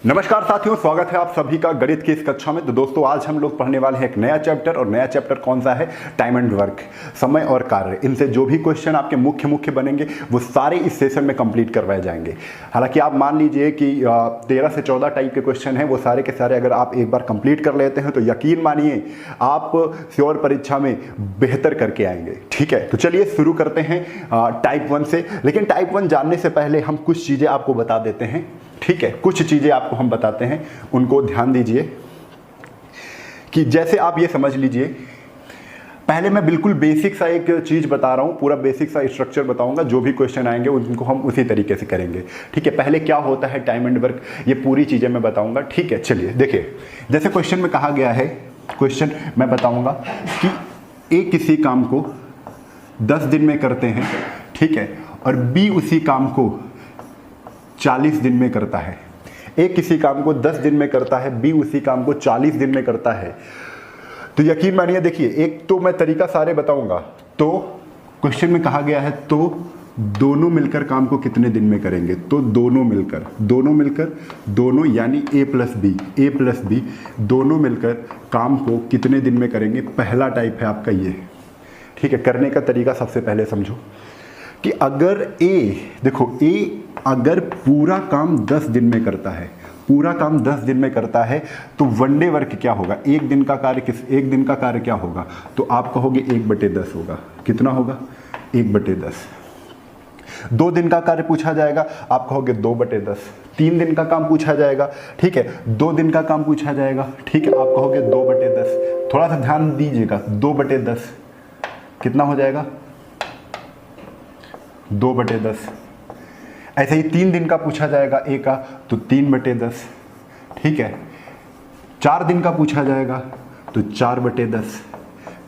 नमस्कार साथियों, स्वागत है आप सभी का गणित की इस कक्षा में। तो दोस्तों, आज हम लोग पढ़ने वाले हैं एक नया चैप्टर, और नया चैप्टर कौन सा है? टाइम एंड वर्क, समय और कार्य। इनसे जो भी क्वेश्चन आपके मुख्य बनेंगे वो सारे इस सेशन में कंप्लीट करवाए जाएंगे। हालांकि आप मान लीजिए कि 13 से 14 टाइप के क्वेश्चन हैं, वो सारे के सारे अगर आप एक बार कंप्लीट कर लेते हैं तो यकीन मानिए आप श्योर परीक्षा में बेहतर करके आएंगे। ठीक है, तो चलिए शुरू करते हैं टाइप 1 से। लेकिन टाइप 1 जानने से पहले हम कुछ चीज़ें आपको बता देते हैं। ठीक है, कुछ चीज़ें आपको हम बताते हैं, उनको ध्यान दीजिए। कि जैसे आप ये समझ लीजिए, पहले मैं बिल्कुल बेसिक सा एक चीज़ बता रहा हूँ, पूरा बेसिक सा स्ट्रक्चर बताऊंगा। जो भी क्वेश्चन आएंगे उनको हम उसी तरीके से करेंगे। ठीक है, पहले क्या होता है टाइम एंड वर्क, ये पूरी चीज़ें मैं बताऊंगा। ठीक है, चलिए देखिए, जैसे क्वेश्चन में कहा गया है, क्वेश्चन मैं बताऊंगा कि ए किसी काम को 10 दिन में करते हैं, ठीक है, और बी उसी काम को 40 दिन में करता है। एक किसी काम को 10 दिन में करता है, बी उसी काम को 40 दिन में करता है। तो यकीन मानिए, देखिए, एक तो मैं तरीका सारे बताऊंगा। तो क्वेश्चन में कहा गया है तो दोनों मिलकर काम को कितने दिन में करेंगे? तो दोनों मिलकर दोनों यानी ए प्लस बी दोनों मिलकर काम को कितने दिन में करेंगे? पहला टाइप है आपका ये। ठीक है, करने का तरीका सबसे पहले समझो कि अगर ए, देखो, ए अगर पूरा काम 10 दिन में करता है, पूरा काम 10 दिन में करता है, तो वन डे वर्क क्या होगा? एक दिन का कार्य क्या होगा? तो आप कहोगे 1/10 होगा। कितना होगा? 1/10। 2 दिन का कार्य पूछा जाएगा, आप कहोगे 2/10। 3 दिन का काम पूछा जाएगा, ठीक है, 2 दिन का काम पूछा जाएगा, ठीक है, आप कहोगे 2/10। थोड़ा सा ध्यान दीजिएगा, 2/10 कितना हो जाएगा? 2/10। ऐसे ही 3 दिन का पूछा जाएगा ए का, तो 3/10। ठीक है, 4 दिन का पूछा जाएगा तो 4/10।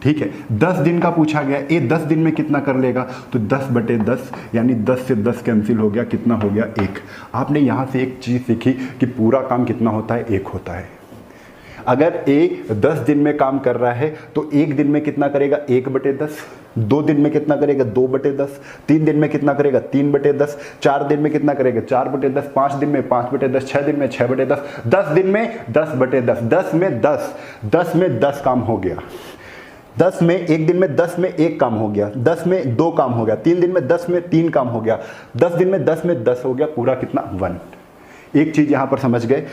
ठीक है, 10 दिन का पूछा गया, ए 10 दिन में कितना कर लेगा? तो 10/10, यानी 10 से 10 कैंसिल हो गया, कितना हो गया? 1। आपने यहाँ से एक चीज़ सीखी कि पूरा काम कितना होता है? 1 होता है। अगर ए 10 दिन में काम कर रहा है तो एक दिन में कितना करेगा? 1/10। 2 दिन में कितना करेगा? 2/10। 3 दिन में कितना करेगा? 3/10। 4 दिन में कितना करेगा? 4/10। 5 दिन में 5/10। 6 दिन में 6/10। 10 दिन में 10/10। 10 में 10 काम हो गया। 10 में, एक दिन में 10 में 1 काम हो गया, 10 में 2 काम हो गया, 3 दिन में 10 में 3 काम हो गया, 10 दिन में 10 में 10 हो गया, पूरा कितना? 1। एक चीज़ यहाँ पर समझ गए।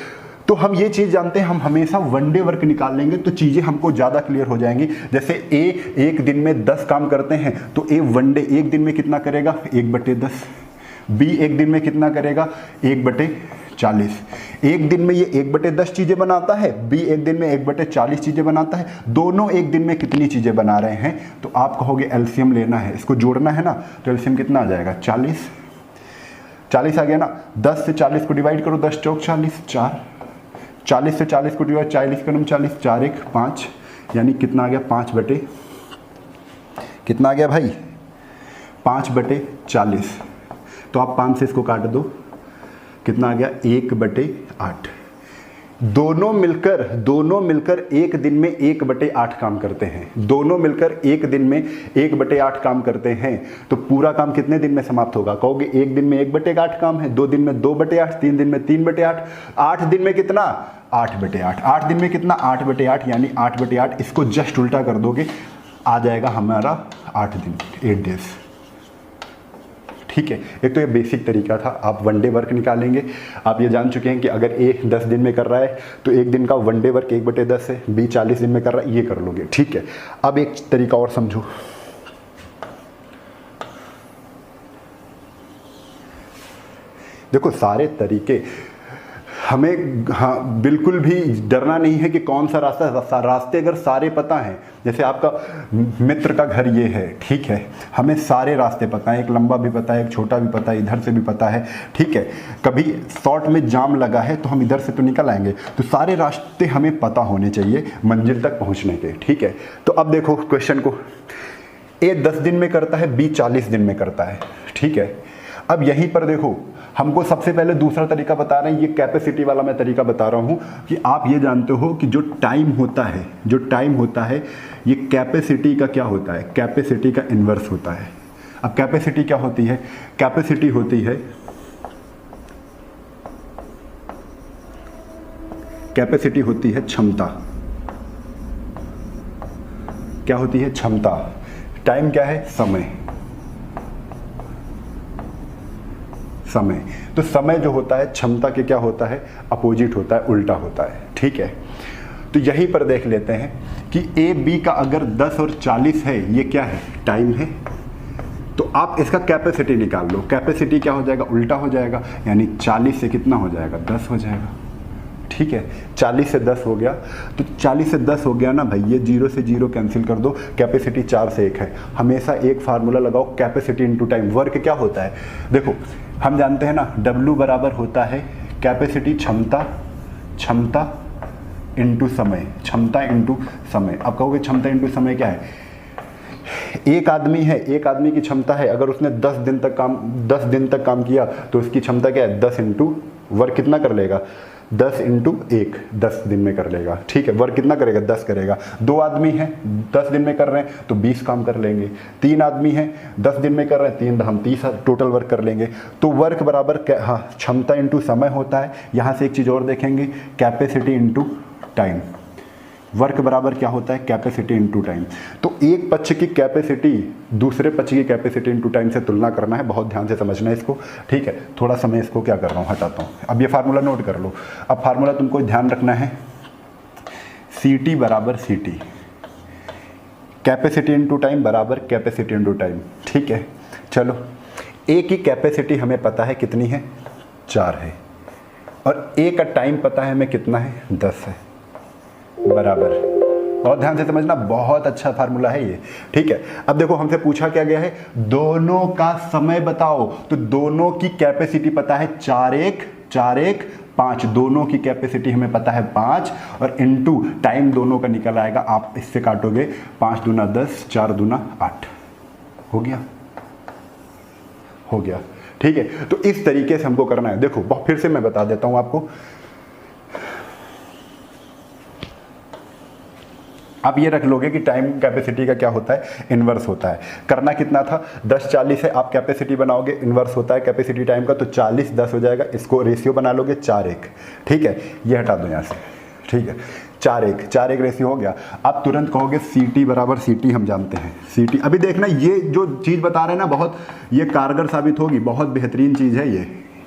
तो हम ये चीज़ जानते हैं, हम हमेशा वन डे वर्क निकाल लेंगे तो चीज़ें हमको ज़्यादा क्लियर हो जाएंगी। जैसे ए एक दिन में 10 काम करते हैं, तो ए वन डे एक दिन में कितना करेगा? 1/10। बी एक दिन में कितना करेगा? 1/40। एक दिन में ये 1/10 चीज़ें बनाता है, बी एक दिन में 1/40 चीज़ें बनाता है। दोनों एक दिन में कितनी चीज़ें बना रहे हैं? तो आप कहोगे एलसीएम लेना है, इसको जोड़ना है ना, तो एलसीएम कितना आ जाएगा? 40 आ गया ना। 10 से 40 को डिवाइड करो, 10 चौक 40, 4। 40 से 40 को डिवाइड, 40 कम 40, 4 1 5, यानी कितना आ गया? 5 कितना आ गया भाई? 5/40। तो आप 5 से इसको काट दो, कितना आ गया? 1/8। दोनों मिलकर एक दिन में 1/8 काम करते हैं। दोनों मिलकर एक दिन में 1/8 काम करते हैं, तो पूरा काम कितने दिन में समाप्त होगा? कहोगे एक दिन में 1/8 काम है, 2 दिन में 2/8, 3 दिन में 3/8, 8 दिन में कितना? 8/8। 8 दिन में कितना? 8/8, यानी 8/8। इसको जस्ट उल्टा कर दोगे, आ जाएगा हमारा 8 दिन, 8 डेज। ठीक है, एक तो ये बेसिक तरीका था, आप वन डे वर्क निकालेंगे। आप ये जान चुके हैं कि अगर ए 10 दिन में कर रहा है तो एक दिन का वन डे वर्क 1/10 है, बी 40 दिन में कर रहा है, ये कर लोगे। ठीक है, अब एक तरीका और समझो। देखो, सारे तरीके हमें, हाँ, बिल्कुल भी डरना नहीं है कि कौन सा रास्ते अगर सारे पता हैं, जैसे आपका मित्र का घर ये है, ठीक है, हमें सारे रास्ते पता हैं, एक लंबा भी पता है, एक छोटा भी पता है, इधर से भी पता है, ठीक है, कभी शॉर्ट में जाम लगा है तो हम इधर से तो निकल आएंगे। तो सारे रास्ते हमें पता होने चाहिए मंजिल तक पहुंचने के। ठीक है, तो अब देखो क्वेश्चन को, ए 10 दिन में करता है, बी 40 दिन में करता है। ठीक है, अब यहीं पर देखो, हमको सबसे पहले दूसरा तरीका बता रहे हैं, ये कैपेसिटी वाला मैं तरीका बता रहा हूं कि आप ये जानते हो कि जो टाइम होता है ये कैपेसिटी का क्या होता है? कैपेसिटी का इन्वर्स होता है। अब कैपेसिटी क्या होती है? कैपेसिटी होती है कैपेसिटी होती है क्षमता। क्या होती है? क्षमता। टाइम क्या है? समय। समय, तो समय जो होता है क्षमता के क्या होता है? अपोजिट होता है, उल्टा होता है। ठीक है, तो यहीं पर देख लेते हैं कि ए बी का अगर 10 और 40 है, ये क्या है? टाइम है। तो आप इसका कैपेसिटी निकाल लो। कैपेसिटी क्या हो जाएगा? उल्टा हो जाएगा, यानी 40 से कितना हो जाएगा? 10 हो जाएगा। ठीक है, 40 से 10 हो गया, तो 40 से 10 हो गया ना भाई, ये 0 से 0 कैंसिल कर दो, कैपेसिटी 4 से 1 है। हमेशा एक फार्मूला लगाओ, कैपेसिटी इनटू टाइम। वर्क क्या होता है? देखो हम जानते हैं ना, W बराबर होता है कैपेसिटी क्षमता, क्षमता इनटू समय, क्षमता इनटू समय। अब कहोगे क्षमता इनटू समय क्या है? एक आदमी है, एक आदमी की क्षमता है, अगर उसने 10 दिन तक काम किया तो उसकी क्षमता क्या है? 10 इंटू वर्क कितना कर लेगा? 10 इंटू 1, 10 दिन में कर लेगा। ठीक है, वर्क कितना करेगा? 10 करेगा। 2 आदमी हैं, 10 दिन में कर रहे हैं तो 20 काम कर लेंगे। 3 आदमी हैं, 10 दिन में कर रहे हैं, 3 हम 30 टोटल वर्क कर लेंगे। तो वर्क बराबर हाँ क्षमता इंटू समय होता है। यहाँ से एक चीज़ और देखेंगे, कैपेसिटी इंटू टाइम। वर्क बराबर क्या होता है? Capacity into time. तो एक पक्ष की कैपेसिटी दूसरे पक्ष की कैपेसिटी इनटू टाइम से तुलना करना है। बहुत ध्यान से समझना है इसको। ठीक है, थोड़ा समय इसको क्या कर रहा हूँ, हटाता हूँ। अब ये फार्मूला नोट कर लो। अब फार्मूला तुमको ध्यान रखना है, CT बराबर CT, कैपेसिटी इनटू टाइम बराबर कैपेसिटी इनटू टाइम। ठीक है, चलो ए की कैपेसिटी हमें पता है कितनी है? 4 है, और ए का टाइम पता है हमें कितना है? 10 है, बराबर। बहुत ध्यान से समझना, बहुत अच्छा फार्मूला है ये। ठीक है, अब देखो हमसे पूछा क्या गया है? दोनों का समय बताओ। तो दोनों की कैपेसिटी पता है 4 1 5, दोनों की कैपेसिटी हमें पता है 5, और इनटू टाइम दोनों का निकल आएगा। आप इससे काटोगे, 5 दूना 10, 4 दूना 8, हो गया, हो गया। ठीक है, तो इस तरीके से हमको करना है। देखो फिर से मैं बता देता हूं आपको। आप ये रख लोगे कि टाइम कैपेसिटी का क्या होता है? इन्वर्स होता है। करना कितना था? 10 40 है, आप कैपेसिटी बनाओगे, इन्वर्स होता है कैपेसिटी टाइम का, तो 40 10 हो जाएगा। इसको रेशियो बना लोगे 4 1। ठीक है, ये हटा दो यहाँ से। ठीक है, 4 1 रेशियो हो गया। आप तुरंत कहोगे CT बराबर CT, हम जानते हैं CT। अभी देखना, ये जो चीज़ बता रहे हैं ना, बहुत ये कारगर साबित होगी। बहुत बेहतरीन चीज़ है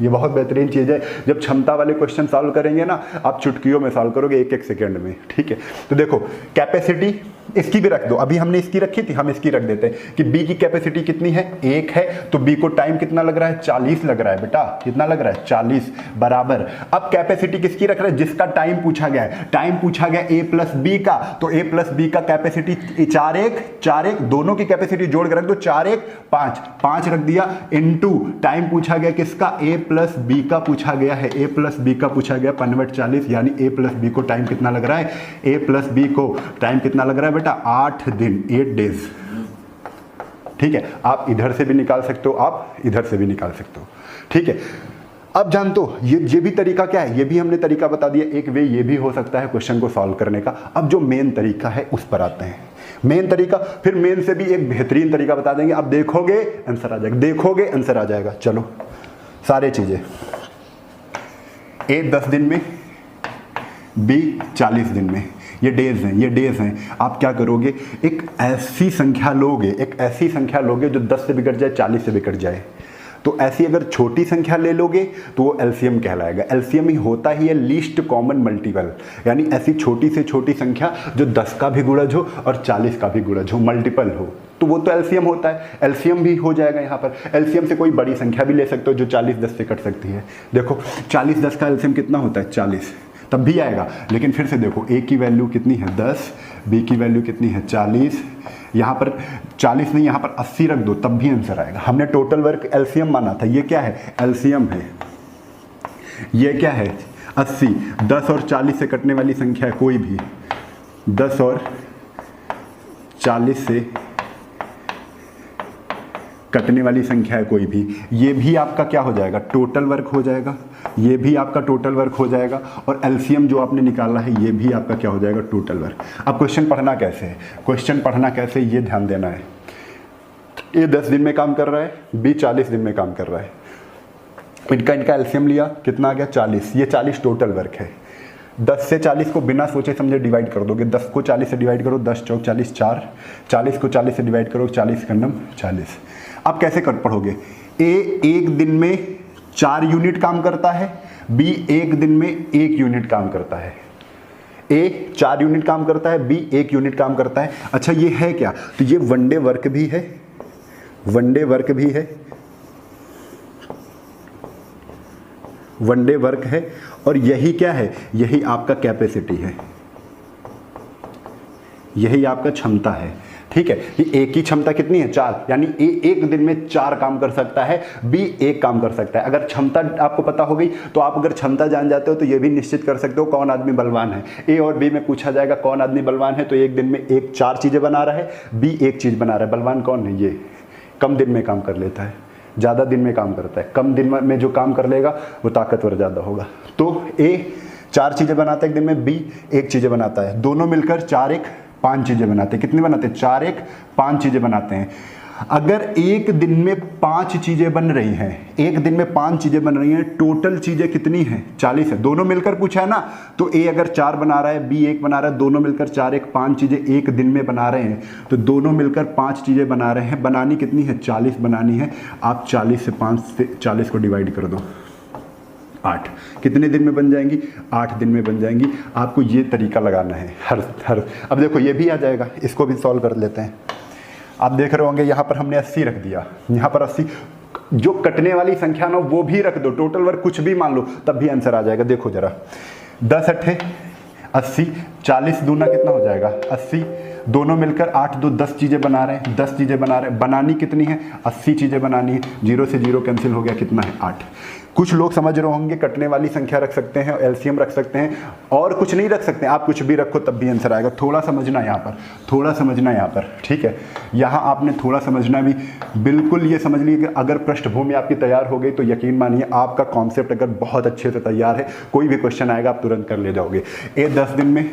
ये बहुत बेहतरीन चीज़ है। जब क्षमता वाले क्वेश्चन सॉल्व करेंगे ना, आप चुटकियों में सॉल्व करोगे, 1 सेकंड में। ठीक है, तो देखो कैपेसिटी इसकी भी रख दो। अभी हमने इसकी रखी थी, हम इसकी रख देते हैं कि बी की कैपेसिटी कितनी है? 1 है, तो बी को टाइम कितना लग रहा है? 40 लग रहा है बेटा। कितना लग रहा है? 40, बराबर। अब कैपेसिटी किसकी रख रहे हैं? जिसका टाइम पूछा गया है। टाइम पूछा गया A प्लस बी का, तो A प्लस बी का कैपेसिटी 4 1, दोनों की कैपेसिटी जोड़ कर रख दो। 4 1 5 रख दिया, इनटू टाइम पूछा गया किसका? A प्लस बी का पूछा गया है। A प्लस बी का पूछा गया, 45, यानी A प्लस बी को टाइम कितना लग रहा है? A प्लस बी को टाइम कितना लग रहा है बेटा? 8 दिन, 8 डेज। ठीक है, आप इधर से भी निकाल सकते हो, आप इधर से भी निकाल सकते हो। ठीक है, अब जान तो ये भी तरीका क्या है? ये भी हमने तरीका बता दिया। एक वे ये भी हो सकता है क्वेश्चन को सॉल्व करने का। अब जो मेन तरीका है उस पर आते हैं। मेन तरीका, फिर मेन से भी एक बेहतरीन तरीका बता देंगे। अब देखोगे आंसर आ जाएगा, देखोगे आंसर आ जाएगा। चलो सारे चीजें, A 10 दिन में, B 40 दिन में, ये डेज हैं, ये डेज हैं। आप क्या करोगे? एक ऐसी संख्या लोगे जो 10 से बिगड़ जाए, 40 से बिगड़ जाए। तो ऐसी अगर छोटी संख्या ले लोगे तो वो एलसीएम कहलाएगा। एलसीएम ही होता ही है लीस्ट कॉमन मल्टीपल, यानी ऐसी छोटी से छोटी संख्या जो 10 का भी गुणज हो और 40 का भी गुणज हो, मल्टीपल हो, तो वो तो एलसीएम होता है। एलसीएम भी हो जाएगा यहाँ पर। एलसीएम से कोई बड़ी संख्या भी ले सकते हो जो 40 10 से कट सकती है। देखो 40 10 का एलसीएम कितना होता है? 40, तब भी आएगा। लेकिन फिर से देखो, ए की वैल्यू कितनी है? 10, बी की वैल्यू कितनी है? 40, यहाँ पर 40 नहीं, यहाँ पर 80 रख दो, तब भी आंसर आएगा। हमने टोटल वर्क एलसीएम माना था, ये क्या है? एलसीएम है। ये क्या है? 80। 10 और 40 से कटने वाली संख्या है कोई भी, 10 और 40 से कटने वाली संख्या है कोई भी, ये भी आपका क्या हो जाएगा? टोटल वर्क हो जाएगा। ये भी आपका टोटल वर्क हो जाएगा, और एलसीएम जो आपने निकाला है ये भी आपका क्या हो जाएगा? Total work. अब क्वेश्चन पढ़ना कैसे है? क्वेश्चन पढ़ना कैसे, ये ध्यान देना है। ए 10 दिन में काम कर रहा है, बी 40 दिन में काम कर रहा है। इनका एलसीएम लिया, कितना आ गया? 40। ये 40 टोटल वर्क है। 10 से 40 को बिना सोचे समझे डिवाइड कर दोगे। 10 को 40 से डिवाइड करो, 10 चौक 40, 4। 40 को 40 से डिवाइड करो, 40 का 40। अब कैसे कर पढ़ोगे? ए एक दिन में 4 यूनिट काम करता है, बी एक दिन में 1 यूनिट काम करता है। ए 4 यूनिट काम करता है, बी 1 यूनिट काम करता है। अच्छा ये है क्या? तो ये वनडे वर्क भी है, वनडे वर्क भी है, वनडे वर्क है, और यही क्या है? यही आपका कैपेसिटी है, यही आपका क्षमता है। ठीक है, ये ए की क्षमता कितनी है? 4, यानी ए एक दिन में 4 काम कर सकता है, बी 1 काम कर सकता है। अगर क्षमता आपको पता हो गई तो आप अगर क्षमता जान जाते हो तो ये भी निश्चित कर सकते हो कौन आदमी बलवान है। ए और बी में पूछा जाएगा कौन आदमी बलवान है, तो एक दिन में 4 चीजें बना रहा है, बी 1 चीज बना रहा है। बलवान कौन है? ये कम दिन में काम कर लेता है, ज़्यादा दिन में काम करता है। कम दिन में जो काम कर लेगा वो ताकतवर ज़्यादा होगा। तो ए 4 चीज़ें बनाता है एक दिन में, बी 1 चीज़ें बनाता है, दोनों मिलकर 4 1 5 चीज़ें बनाते हैं। कितनी बनाते हैं? 4 1 5 चीज़ें बनाते हैं। अगर एक दिन में 5 चीज़ें बन रही हैं, एक दिन में 5 चीज़ें बन रही हैं, टोटल चीज़ें कितनी हैं? 40 है। दोनों मिलकर पूछा है ना, तो ए अगर 4 बना रहा है, बी 1 बना रहा है, दोनों मिलकर 4 1 5 चीज़ें एक दिन में बना रहे हैं, तो दोनों मिलकर 5 चीज़ें बना रहे हैं। बनानी कितनी है? 40 बनानी है। आप 40 से 5 से 40 को डिवाइड कर दो, 8। कितने दिन में बन जाएंगी? 8 दिन में बन जाएंगी। आपको ये तरीका लगाना है हर। अब देखो ये भी आ जाएगा, इसको भी सॉल्व कर लेते हैं। आप देख रहे होंगे यहाँ पर हमने 80 रख दिया, यहाँ पर 80। जो कटने वाली संख्या ना वो भी रख दो, टोटल वर्क कुछ भी मान लो, तब भी आंसर आ जाएगा। देखो जरा, 10 8 80, 40 दूना कितना हो जाएगा? 80। दोनों मिलकर 8 2 10 चीज़ें बना रहे हैं, 10 चीज़ें बना रहे हैं। बनानी कितनी है? 80 चीज़ें बनानी है। 0 से 0 कैंसिल हो गया, कितना है? 8। कुछ लोग समझ रहे होंगे कटने वाली संख्या रख सकते हैं, एलसीएम रख सकते हैं, और कुछ नहीं रख सकते। आप कुछ भी रखो तब भी आंसर आएगा। थोड़ा समझना यहाँ पर, थोड़ा समझना यहाँ पर, ठीक है? यहाँ आपने थोड़ा समझना भी। बिल्कुल ये समझ लीजिए कि अगर पृष्ठभूमि आपकी तैयार हो गई तो यकीन मानिए आपका कॉन्सेप्ट अगर बहुत अच्छे से तैयार है, कोई भी क्वेश्चन आएगा आप तुरंत कर ले जाओगे। 10 दिन में,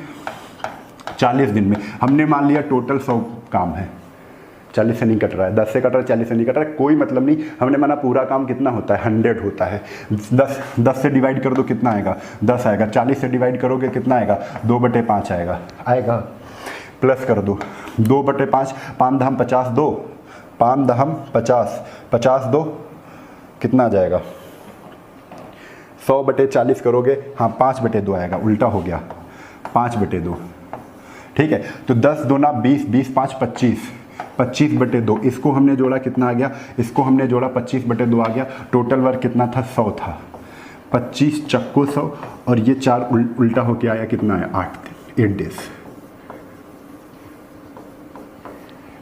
40 दिन में, हमने मान लिया टोटल 100 काम है, 40 से नहीं कट रहा है, 10 से कट रहा है, 40 से नहीं कट रहा है, कोई मतलब नहीं। हमने माना पूरा काम कितना होता है? 100 होता है। 10 से डिवाइड कर दो, कितना आएगा? 10 आएगा। 40 से डिवाइड करोगे कितना आएगा? 2/5 आएगा। प्लस कर दो, 2/5, 5 दहम 50, 2 5 दहम 50, 50 2 कितना आ जाएगा? 100/40 करोगे, हाँ 5/2 आएगा, उल्टा हो गया, 5/2। ठीक है, तो 10 दूना 20, 20 5 25, 25/2। इसको हमने जोड़ा, कितना आ गया? इसको हमने जोड़ा, 25/2 आ गया। टोटल वर्क कितना था? 100 था। 25 चक्को 100, और ये 4 उल्टा होके आया, कितना आया? 8 डेज।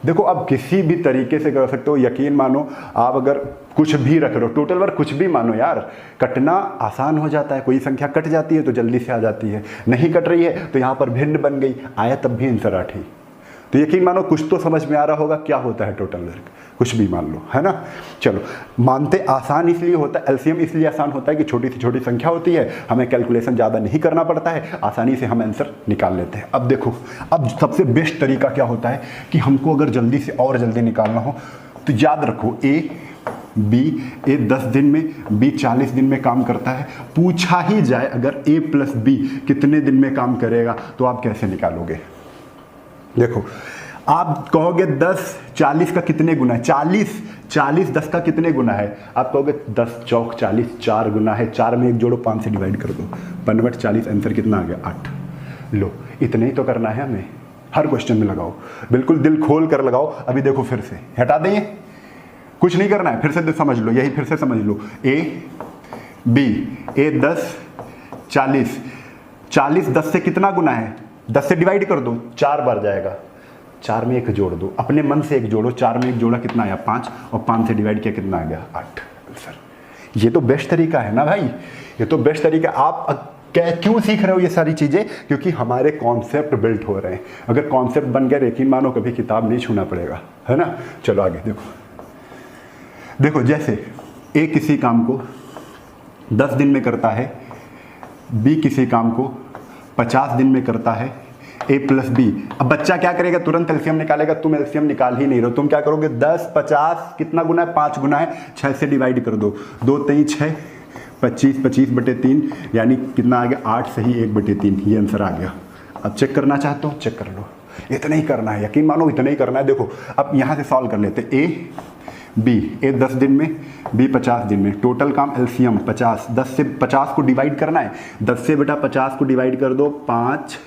देखो अब किसी भी तरीके से कर सकते हो, यकीन मानो। आप अगर कुछ भी रख रहे हो, टोटल वर्क कुछ भी मानो यार, कटना आसान हो जाता है। कोई संख्या कट जाती है तो जल्दी से आ जाती है, नहीं कट रही है तो यहाँ पर भिन्न बन गई, आया तब भी आंसर 8 ही। तो यकीन मानो कुछ तो समझ में आ रहा होगा क्या होता है टोटल वर्क, कुछ भी मान लो, है ना। चलो, मानते आसान इसलिए होता है, एलसीएम इसलिए आसान होता है कि छोटी से छोटी संख्या होती है, हमें कैलकुलेशन ज़्यादा नहीं करना पड़ता है, आसानी से हम आंसर निकाल लेते हैं। अब देखो, अब सबसे बेस्ट तरीका क्या होता है कि हमको अगर जल्दी से और जल्दी निकालना हो तो याद रखो, ए 10 दिन में, बी 40 दिन में काम करता है। पूछा ही जाए अगर a + b कितने दिन में काम करेगा, तो आप कैसे निकालोगे? देखो, आप कहोगे 10 40 का कितने गुना है? 40 10 का कितने गुना है? आप कहोगे 10 चौक 40, 4 गुना है। 4 में 1 जोड़ो, 5 से डिवाइड कर दो, 5/40। आंसर कितना आ गया? 8। लो, इतना ही तो करना है हमें, हर क्वेश्चन में लगाओ, बिल्कुल दिल खोल कर लगाओ। अभी देखो, फिर से हटा दें, कुछ नहीं करना है, फिर से समझ लो, यही फिर से समझ लो। A 10 40 10 से कितना गुना है? 10 से डिवाइड कर दो, 4 बार जाएगा। 4 में 1 जोड़ दो, अपने मन से 1 जोड़ो। 4 में 1 जोड़ा, कितना आया? 5, और 5 से डिवाइड किया, कितना आ गया? 8। आंसर। ये तो बेस्ट तरीका है ना भाई, ये तो बेस्ट तरीका। आप क्यों सीख रहे हो ये सारी चीज़ें? क्योंकि हमारे कॉन्सेप्ट बिल्ट हो रहे हैं। अगर कॉन्सेप्ट बन गया, यकीन मानो कभी किताब नहीं छूना पड़ेगा, है ना। चलो आगे देखो, जैसे ए किसी काम को 10 दिन में करता है, बी किसी काम को 50 दिन में करता है, a + b। अब बच्चा क्या करेगा? तुरंत एलसीएम निकालेगा। तुम एलसीएम निकाल ही नहीं रहे हो, तुम क्या करोगे? 10 50 कितना गुना है? 5 गुना है, 6 से डिवाइड कर दो, 2 3 6, 25 25 बटे 3 यानी कितना आ गया 8 सही 1 बटे 3, ये आंसर आ गया। अब चेक करना चाहते हो चेक कर लो, इतना ही करना है, यकीन मानो इतना ही करना है। देखो अब यहाँ से सॉल्व कर लेते, ए 10 दिन में, बी 50 दिन में, टोटल काम एलसीएम 50, 10 से 50 को डिवाइड करना है, 10 से बेटा 50 को डिवाइड कर दो 5,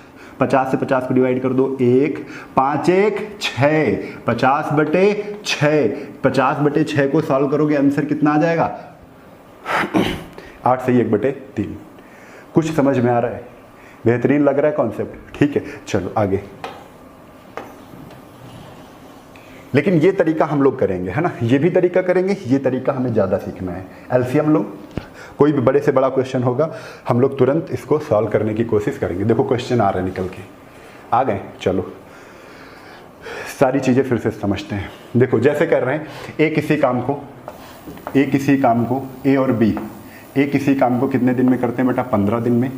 50 से 50 को डिवाइड कर दो 1, 5 1 6, 50 बटे 6, 50 बटे 6 को सॉल्व करोगे आंसर कितना आ जाएगा 8 सही 1 बटे 3। कुछ समझ में आ रहा है, बेहतरीन लग रहा है कॉन्सेप्ट, ठीक है। चलो आगे, लेकिन ये तरीका हम लोग करेंगे है ना, ये भी तरीका करेंगे, ये तरीका हमें ज़्यादा सीखना है। एलसीएम लो, कोई भी बड़े से बड़ा क्वेश्चन होगा हम लोग तुरंत इसको सॉल्व करने की कोशिश करेंगे। देखो क्वेश्चन आ रहे हैं निकल के, आ गए, चलो सारी चीज़ें फिर से समझते हैं। देखो जैसे कर रहे हैं, ए किसी काम को ए और बी, ए किसी काम को कितने दिन में करते हैं बेटा 15 दिन में।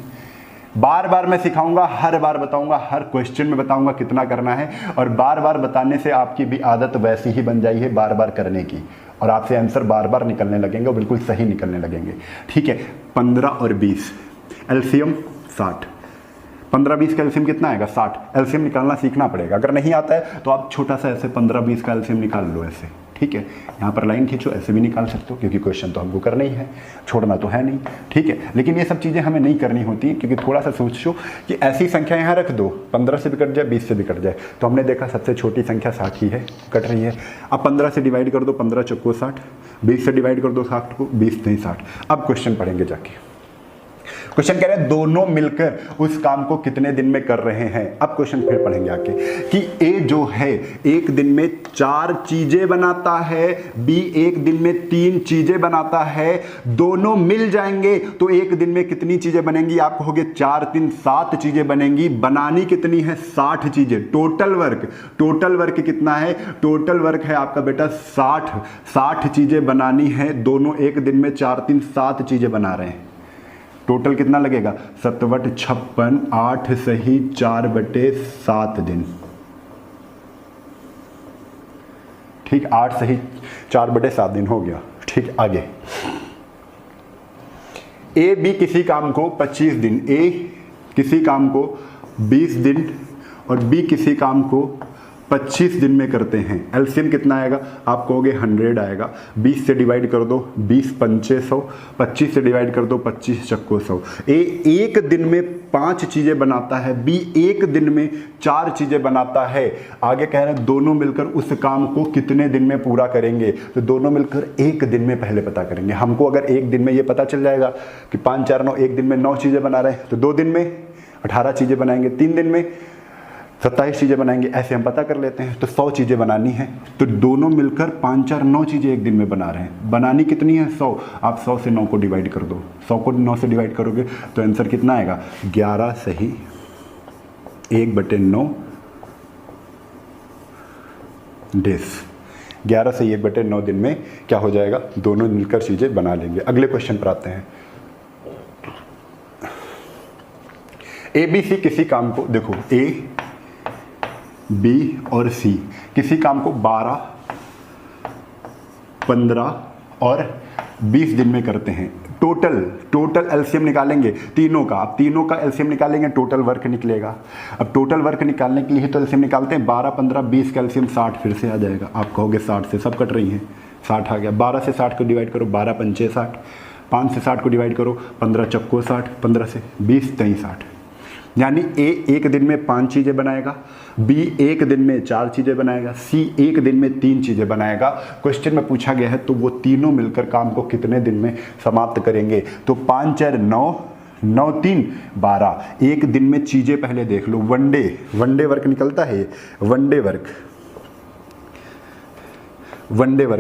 बार बार मैं सिखाऊंगा, हर बार बताऊंगा, हर क्वेश्चन में बताऊंगा कितना करना है, और बार बार बताने से आपकी भी आदत वैसी ही बन जाई है बार बार करने की, और आपसे आंसर बार बार निकलने लगेंगे और बिल्कुल सही निकलने लगेंगे, ठीक है। 15 और 20 एलसीएम 60, 15 20 का एलसीएम कितना आएगा 60। एलसीएम निकालना सीखना पड़ेगा, अगर नहीं आता है तो आप छोटा सा ऐसे 15 20 का एलसीएम निकाल लो ऐसे, ठीक है। यहाँ पर लाइन खींचो, ऐसे भी निकाल सकते हो क्योंकि क्वेश्चन तो हमको करना ही है, छोड़ना तो है नहीं, ठीक है। लेकिन ये सब चीज़ें हमें नहीं करनी होती क्योंकि थोड़ा सा सोचो कि ऐसी संख्या यहाँ रख दो, 15 से भी कट जाए 20 से भी कट जाए, तो हमने देखा सबसे छोटी संख्या 60 ही है, कट रही है। अब 15 से डिवाइड कर दो, 15 चौको 60, 20 से डिवाइड कर दो 60 को, 20 नहीं 60। अब क्वेश्चन पढ़ेंगे जाके, क्वेश्चन कह रहे हैं दोनों मिलकर उस काम को कितने दिन में कर रहे हैं। अब क्वेश्चन फिर पढ़ेंगे आके कि ए जो है एक दिन में 4 चीजें बनाता है, बी एक दिन में 3 चीजें बनाता है, दोनों मिल जाएंगे तो एक दिन में कितनी चीजें बनेंगी। आप कहोगे 4 3 7 चीजें बनेंगी, बनानी कितनी है 60 चीजें। टोटल वर्क कितना है, टोटल वर्क है आपका बेटा 60 चीजें बनानी है, दोनों एक दिन में 4 3 7 चीजें बना रहे हैं। टोटल कितना लगेगा 7 बट 56, 8 सही 4 बटे 7 दिन, ठीक, 8 सही 4 बटे 7 दिन हो गया, ठीक। आगे ए बी किसी काम को 25 दिन, ए किसी काम को 20 दिन और बी किसी काम को 25 दिन में करते हैं। एलसीएम कितना आएगा, आप कहोगे 100 आएगा, 20 से डिवाइड कर दो 20 पंचे 100, 25 से डिवाइड कर दो 25 चक्को 100। ए एक दिन में 5 चीज़ें बनाता है, बी एक दिन में 4 चीज़ें बनाता है। आगे कह रहे हैं दोनों मिलकर उस काम को कितने दिन में पूरा करेंगे, तो दोनों मिलकर एक दिन में पहले पता करेंगे। हमको अगर एक दिन में ये पता चल जाएगा कि 5 4 9, एक दिन में 9 चीज़ें बना रहे हैं, तो 2 दिन में 18 चीज़ें बनाएंगे, 3 दिन में 27 चीज़ें बनाएंगे, ऐसे हम पता कर लेते हैं। तो 100 चीज़ें बनानी है, तो दोनों मिलकर 5 4 9 चीज़ें एक दिन में बना रहे हैं। बनानी कितनी है 100, आप 100 से 9 को डिवाइड कर दो, 100 को 9 से डिवाइड करोगे तो आंसर कितना आएगा 11 सही 1 बटे 9 डेज। 11 से 1 बटे 9 दिन में क्या हो जाएगा, दोनों मिलकर चीज़ें बना लेंगे। अगले क्वेश्चन पर आते हैं। ए बी सी किसी काम को, देखो ए बी और सी किसी काम को 12 15 और 20 दिन में करते हैं। टोटल एलसीएम निकालेंगे तीनों का, अब तीनों का एलसीएम निकालेंगे, टोटल वर्क निकलेगा। अब टोटल वर्क निकालने के लिए तो एलसीएम निकालते हैं, 12 15 20 का एलसीएम 60 फिर से आ जाएगा। आप कहोगे 60 से सब कट रही हैं, 60 आ गया। 12 से 60 को डिवाइड करो, 12 पंचे 60, 5 से 60 को डिवाइड करो, 15 चक्को 60, 15 से 20 तई 60। यानी ए एक दिन में 5 चीज़ें बनाएगा, बी एक दिन में 4 चीज़ें बनाएगा, सी एक दिन में 3 चीज़ें बनाएगा। क्वेश्चन में पूछा गया है तो वो तीनों मिलकर काम को कितने दिन में समाप्त करेंगे। तो 5 4 9, 9 3 12। एक दिन में चीज़ें पहले देख लो, वनडे वर्क निकलता है, वनडे वर्क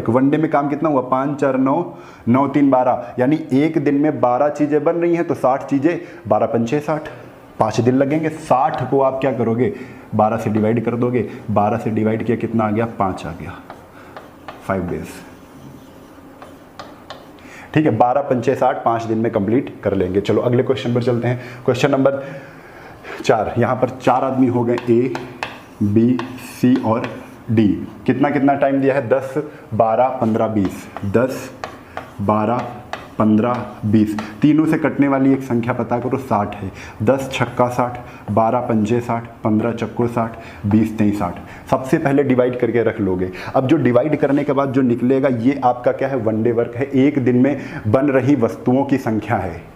वनडे में काम कितना हुआ 5 4 9, 9 3 12। यानी एक दिन में 12 चीज़ें बन रही हैं, तो 60 चीज़ें, 12 पंचे 60, 5 दिन लगेंगे। 60 को आप क्या करोगे 12 से डिवाइड कर दोगे, 12 से डिवाइड किया कितना आ गया 5 आ गया, 5 डेज, ठीक है। 12 पंचे 60, 5 दिन में कंप्लीट कर लेंगे। चलो अगले क्वेश्चन पर चलते हैं। क्वेश्चन नंबर 4, यहाँ पर 4 आदमी हो गए, ए बी सी और डी। कितना टाइम दिया है 10 12 15 20, 10 12 15, 20, तीनों से कटने वाली एक संख्या पता करो, 60 है। 10 छक्का 60, 12 पंजे 60, 15 चक्को 60, 20 तेईस 60। सबसे पहले डिवाइड करके रख लोगे। अब जो डिवाइड करने के बाद जो निकलेगा ये आपका क्या है, वन डे वर्क है। एक दिन में बन रही वस्तुओं की संख्या है।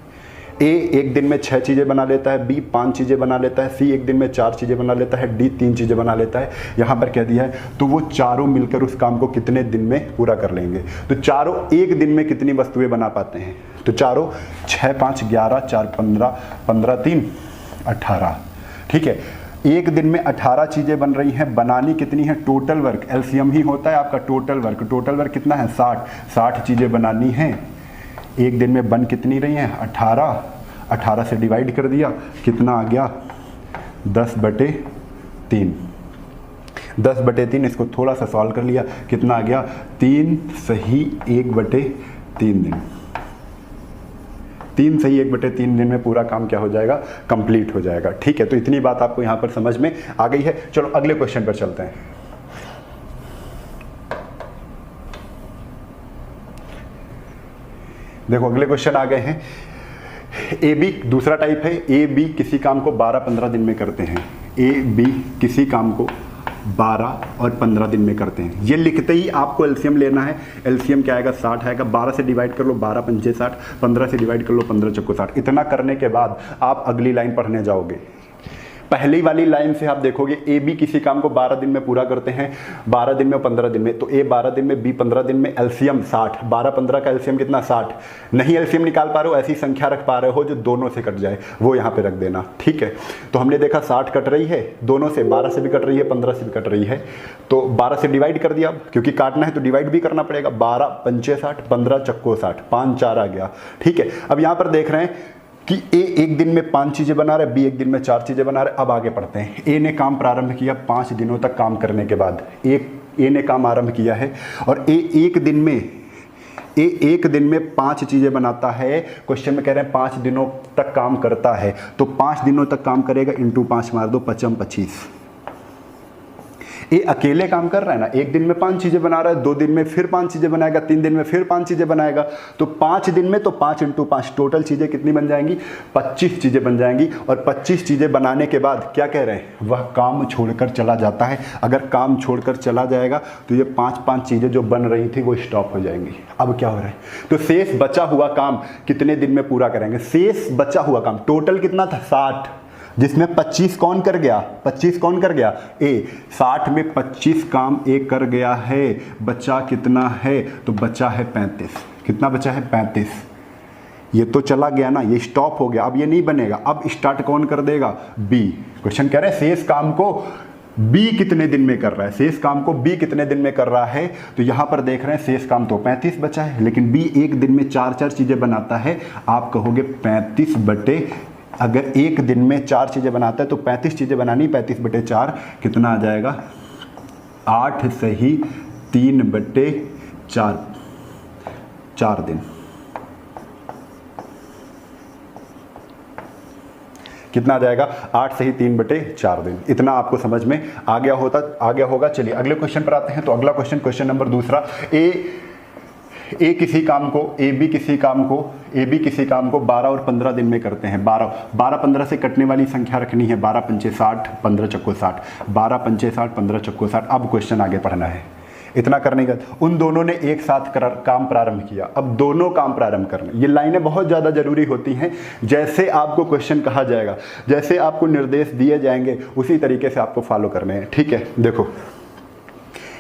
ए एक दिन में 6 चीज़ें बना लेता है, बी 5 चीज़ें बना लेता है, सी एक दिन में 4 चीज़ें बना लेता है, डी 3 चीज़ें बना लेता है। यहाँ पर कह दिया है तो वो चारों मिलकर उस काम को कितने दिन में पूरा कर लेंगे। तो चारों एक दिन में कितनी वस्तुएं बना पाते हैं, तो चारों 6 5 11 4 15 15 3 18। ठीक है, एक दिन में 18 चीज़ें बन रही हैं। बनानी कितनी है, टोटल वर्क, एलसीएम ही होता है आपका टोटल वर्क। टोटल वर्क कितना है, 60 चीज़ें बनानी हैं। एक दिन में बन कितनी रही हैं, 18 से डिवाइड कर दिया, कितना आ गया, 10/3। 10/3, इसको थोड़ा सा सॉल्व कर लिया, कितना आ गया, 3 सही 1/3 दिन। 3 सही 1/3 दिन में पूरा काम क्या हो जाएगा, कंप्लीट हो जाएगा। ठीक है, तो इतनी बात आपको यहाँ पर समझ में आ गई है। चलो अगले क्वेश्चन पर चलते हैं। देखो अगले क्वेश्चन आ गए हैं। ए बी दूसरा टाइप है। ए बी किसी काम को 12-15 दिन में करते हैं। ए बी किसी काम को 12 और 15 दिन में करते हैं। ये लिखते ही आपको एलसीएम लेना है। एलसीएम क्या आएगा, 60 आएगा। 12 से डिवाइड कर लो, 12 पंजे 60, 15 से डिवाइड कर लो, 15 चक्को 60। इतना करने के बाद आप अगली लाइन पढ़ने जाओगे। पहली वाली लाइन से आप देखोगे ए बी किसी काम को 12 दिन में पूरा करते हैं, 12 दिन में और 15 दिन में। तो ए 12 दिन में, बी 15 दिन में, एलसीएम 60। 12-15 का एलसीएम कितना, 60। नहीं एलसीएम निकाल पा रहे हो, ऐसी संख्या रख पा रहे हो जो दोनों से कट जाए, वो यहाँ पे रख देना। ठीक है, तो हमने देखा 60 कट रही है दोनों से, 12 से भी कट रही है, 15 से भी कट रही है। तो 12 से डिवाइड कर दिया, क्योंकि काटना है तो डिवाइड भी करना पड़ेगा। 12 पंचे 60, 15 चक्को 60, 5 4 आ गया। ठीक है, अब यहाँ पर देख रहे हैं कि ए एक दिन में 5 चीज़ें बना रहा है, बी एक दिन में 4 चीज़ें बना रहा है। अब आगे पढ़ते हैं। ए ने काम प्रारंभ किया 5 दिनों तक काम करने के बाद। ए ने काम आरंभ किया है और ए एक दिन में 5 चीज़ें बनाता है। क्वेश्चन में कह रहे हैं 5 दिनों तक काम करता है, तो 5 दिनों तक काम करेगा, इंटू 5 मार दो, 5 25। ये अकेले काम कर रहा है ना, एक दिन में 5 चीज़ें बना रहा है, 2 दिन में फिर 5 चीज़ें बनाएगा, 3 दिन में फिर 5 चीज़ें बनाएगा। तो 5 दिन में तो 5 इंटू 5 टोटल चीज़ें कितनी बन जाएंगी, 25 चीज़ें बन जाएंगी। और 25 चीज़ें बनाने के बाद क्या कह रहे हैं, वह काम छोड़कर चला जाता है। अगर काम छोड़कर चला जाएगा तो ये 5 चीज़ें जो बन रही थी वो स्टॉप हो जाएंगी। अब क्या हो रहा है, तो शेष बचा हुआ काम कितने दिन में पूरा करेंगे। शेष बचा हुआ काम टोटल कितना था, 60, जिसमें 25 कौन कर गया, 25 कौन कर गया, ए। 60 में 25 काम ए कर गया है। बचा कितना है, तो बचा है 35। कितना बचा है, 35। ये तो चला गया ना, ये स्टॉप हो गया, अब ये नहीं बनेगा। अब स्टार्ट कौन कर देगा, बी। क्वेश्चन कह रहे हैं शेष काम को बी कितने दिन में कर रहा है, शेष काम को बी कितने दिन में कर रहा है। तो यहां पर देख रहे हैं शेष काम तो 35 बचा है, लेकिन बी एक दिन में 4 चीजें बनाता है। आप कहोगे 35 अगर एक दिन में 4 चीज़ें बनाता है तो 35 चीज़ें बनानी, 35/4 कितना आ जाएगा, 8 सही 3/4 4 दिन। कितना आ जाएगा, 8 सही 3/4 दिन। इतना आपको समझ में आ गया होगा। चलिए अगले क्वेश्चन पर आते हैं। तो अगला क्वेश्चन नंबर दूसरा। ए किसी काम को, ए बी किसी काम को 12 और 15 दिन में करते हैं। 12-15 से कटने वाली संख्या रखनी है। 12 पंचे 60, 15 चक्को 60, 12 पंचे 60, 15 चक्को 60। अब क्वेश्चन आगे पढ़ना है। इतना करने का उन दोनों ने एक साथ काम प्रारंभ किया। अब दोनों काम प्रारंभ करने, ये लाइनें बहुत ज़्यादा जरूरी होती हैं। जैसे आपको क्वेश्चन कहा जाएगा, जैसे आपको निर्देश दिए जाएंगे, उसी तरीके से आपको फॉलो करने हैं। ठीक है, देखो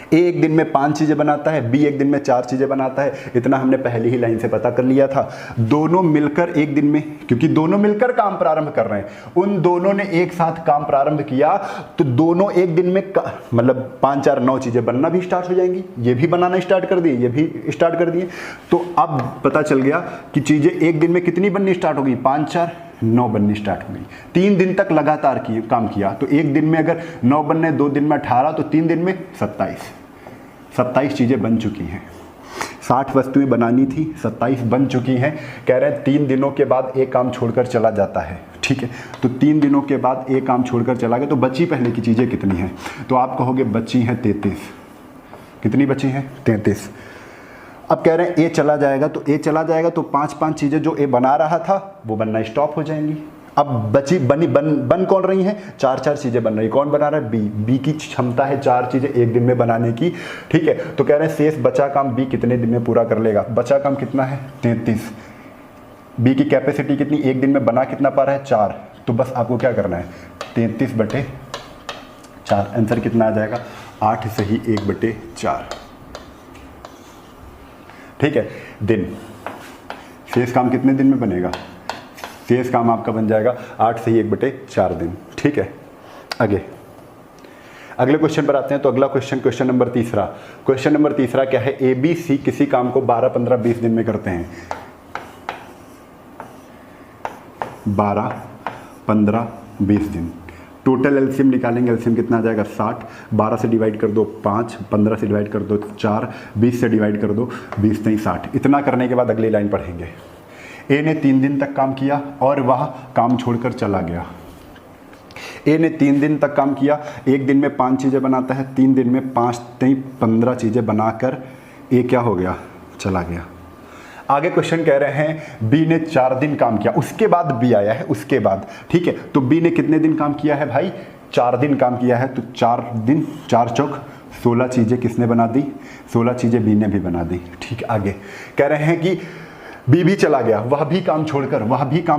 ए एक दिन में 5 चीज़ें बनाता है, बी एक दिन में 4 चीज़ें बनाता है। इतना हमने पहली ही लाइन से पता कर लिया था। दोनों मिलकर एक दिन में, क्योंकि दोनों मिलकर काम प्रारंभ कर रहे हैं, उन दोनों ने एक साथ काम प्रारंभ किया, तो दोनों एक दिन में मतलब 5 4 9 चीज़ें बनना भी स्टार्ट हो जाएंगी। ये भी बनाना स्टार्ट कर दिए, ये भी स्टार्ट कर दिए। तो अब पता चल गया कि चीज़ें एक दिन में कितनी बननी स्टार्ट हो गई, 5 4 9 बननी स्टार्ट हो गई। 3 दिन तक लगातार काम किया, तो एक दिन में अगर 9 बनने, 2 दिन में 18, तो 3 दिन में 27 चीज़ें बन चुकी हैं। 60 वस्तुएं बनानी थी, 27 बन चुकी हैं। कह रहे हैं 3 दिनों के बाद एक काम छोड़कर चला जाता है। ठीक है, तो 3 दिनों के बाद एक काम छोड़कर चला गया, तो बची पहले की चीज़ें कितनी हैं, तो आप कहोगे बची हैं 33। कितनी बची हैं, 33। अब कह रहे हैं ए चला जाएगा, तो ए चला जाएगा तो 5 चीज़ें जो ए बना रहा था वो बनना स्टॉप हो जाएंगी। अब बची बन कौन रही हैं? 4 चीज़ें बन रही। कौन बना रहा है? बी की क्षमता है 4 चीज़ें एक दिन में बनाने की, ठीक है। तो कह रहे हैं शेष बचा काम बी कितने दिन में पूरा कर लेगा? बचा काम कितना है? 33। बी की कैपेसिटी कितनी? एक दिन में बना कितना पा रहा है? 4। तो बस आपको क्या करना है? 33/4। आंसर कितना आ जाएगा? 8 सही 1/4, ठीक है। दिन, शेष काम कितने दिन में बनेगा? शेष काम आपका बन जाएगा 8 सही 1/4 दिन, ठीक है। आगे अगले क्वेश्चन पर आते हैं। तो अगला क्वेश्चन नंबर तीसरा। क्वेश्चन नंबर तीसरा क्या है? ए बी सी किसी काम को 12, 15, 20 दिन में करते हैं। 12, 15, 20 दिन। टोटल एलसीएम निकालेंगे। एलसीएम कितना आ जाएगा? 60। 12 से डिवाइड कर दो 5, 15 से डिवाइड कर दो 4, 20 से डिवाइड कर दो 20 नहीं 60। इतना करने के बाद अगली लाइन पढ़ेंगे। ए ने 3 दिन तक काम किया और वह काम छोड़कर चला गया। ए ने 3 दिन तक काम किया, एक दिन में 5 चीज़ें बनाता है, 3 दिन में 5 नहीं 15 चीज़ें बनाकर ए क्या हो गया? चला गया। आगे क्वेश्चन कह रहे हैं बी ने 4 दिन काम किया, उसके बाद बी आया है, उसके बाद, ठीक है। तो बी ने कितने दिन काम किया है भाई? 4 दिन काम किया है। तो 4 दिन 4 चौक 16 चीज़ें किसने बना दी? 16 चीज़ें बी ने भी बना दी, ठीक। आगे कह रहे हैं कि बी भी चला गया, वह भी काम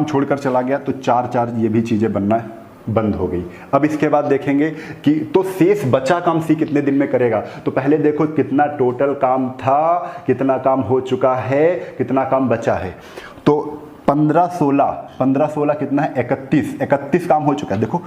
छोड़कर चला गया। तो 4 ये भी चीज़ें बनना बंद हो गई। अब इसके बाद देखेंगे कि तो शेष बचा काम सी कितने दिन में करेगा। तो पहले देखो कितना टोटल काम था, कितना काम हो चुका है, कितना काम बचा है। तो 15, 16 कितना है? 31 काम हो चुका है। देखो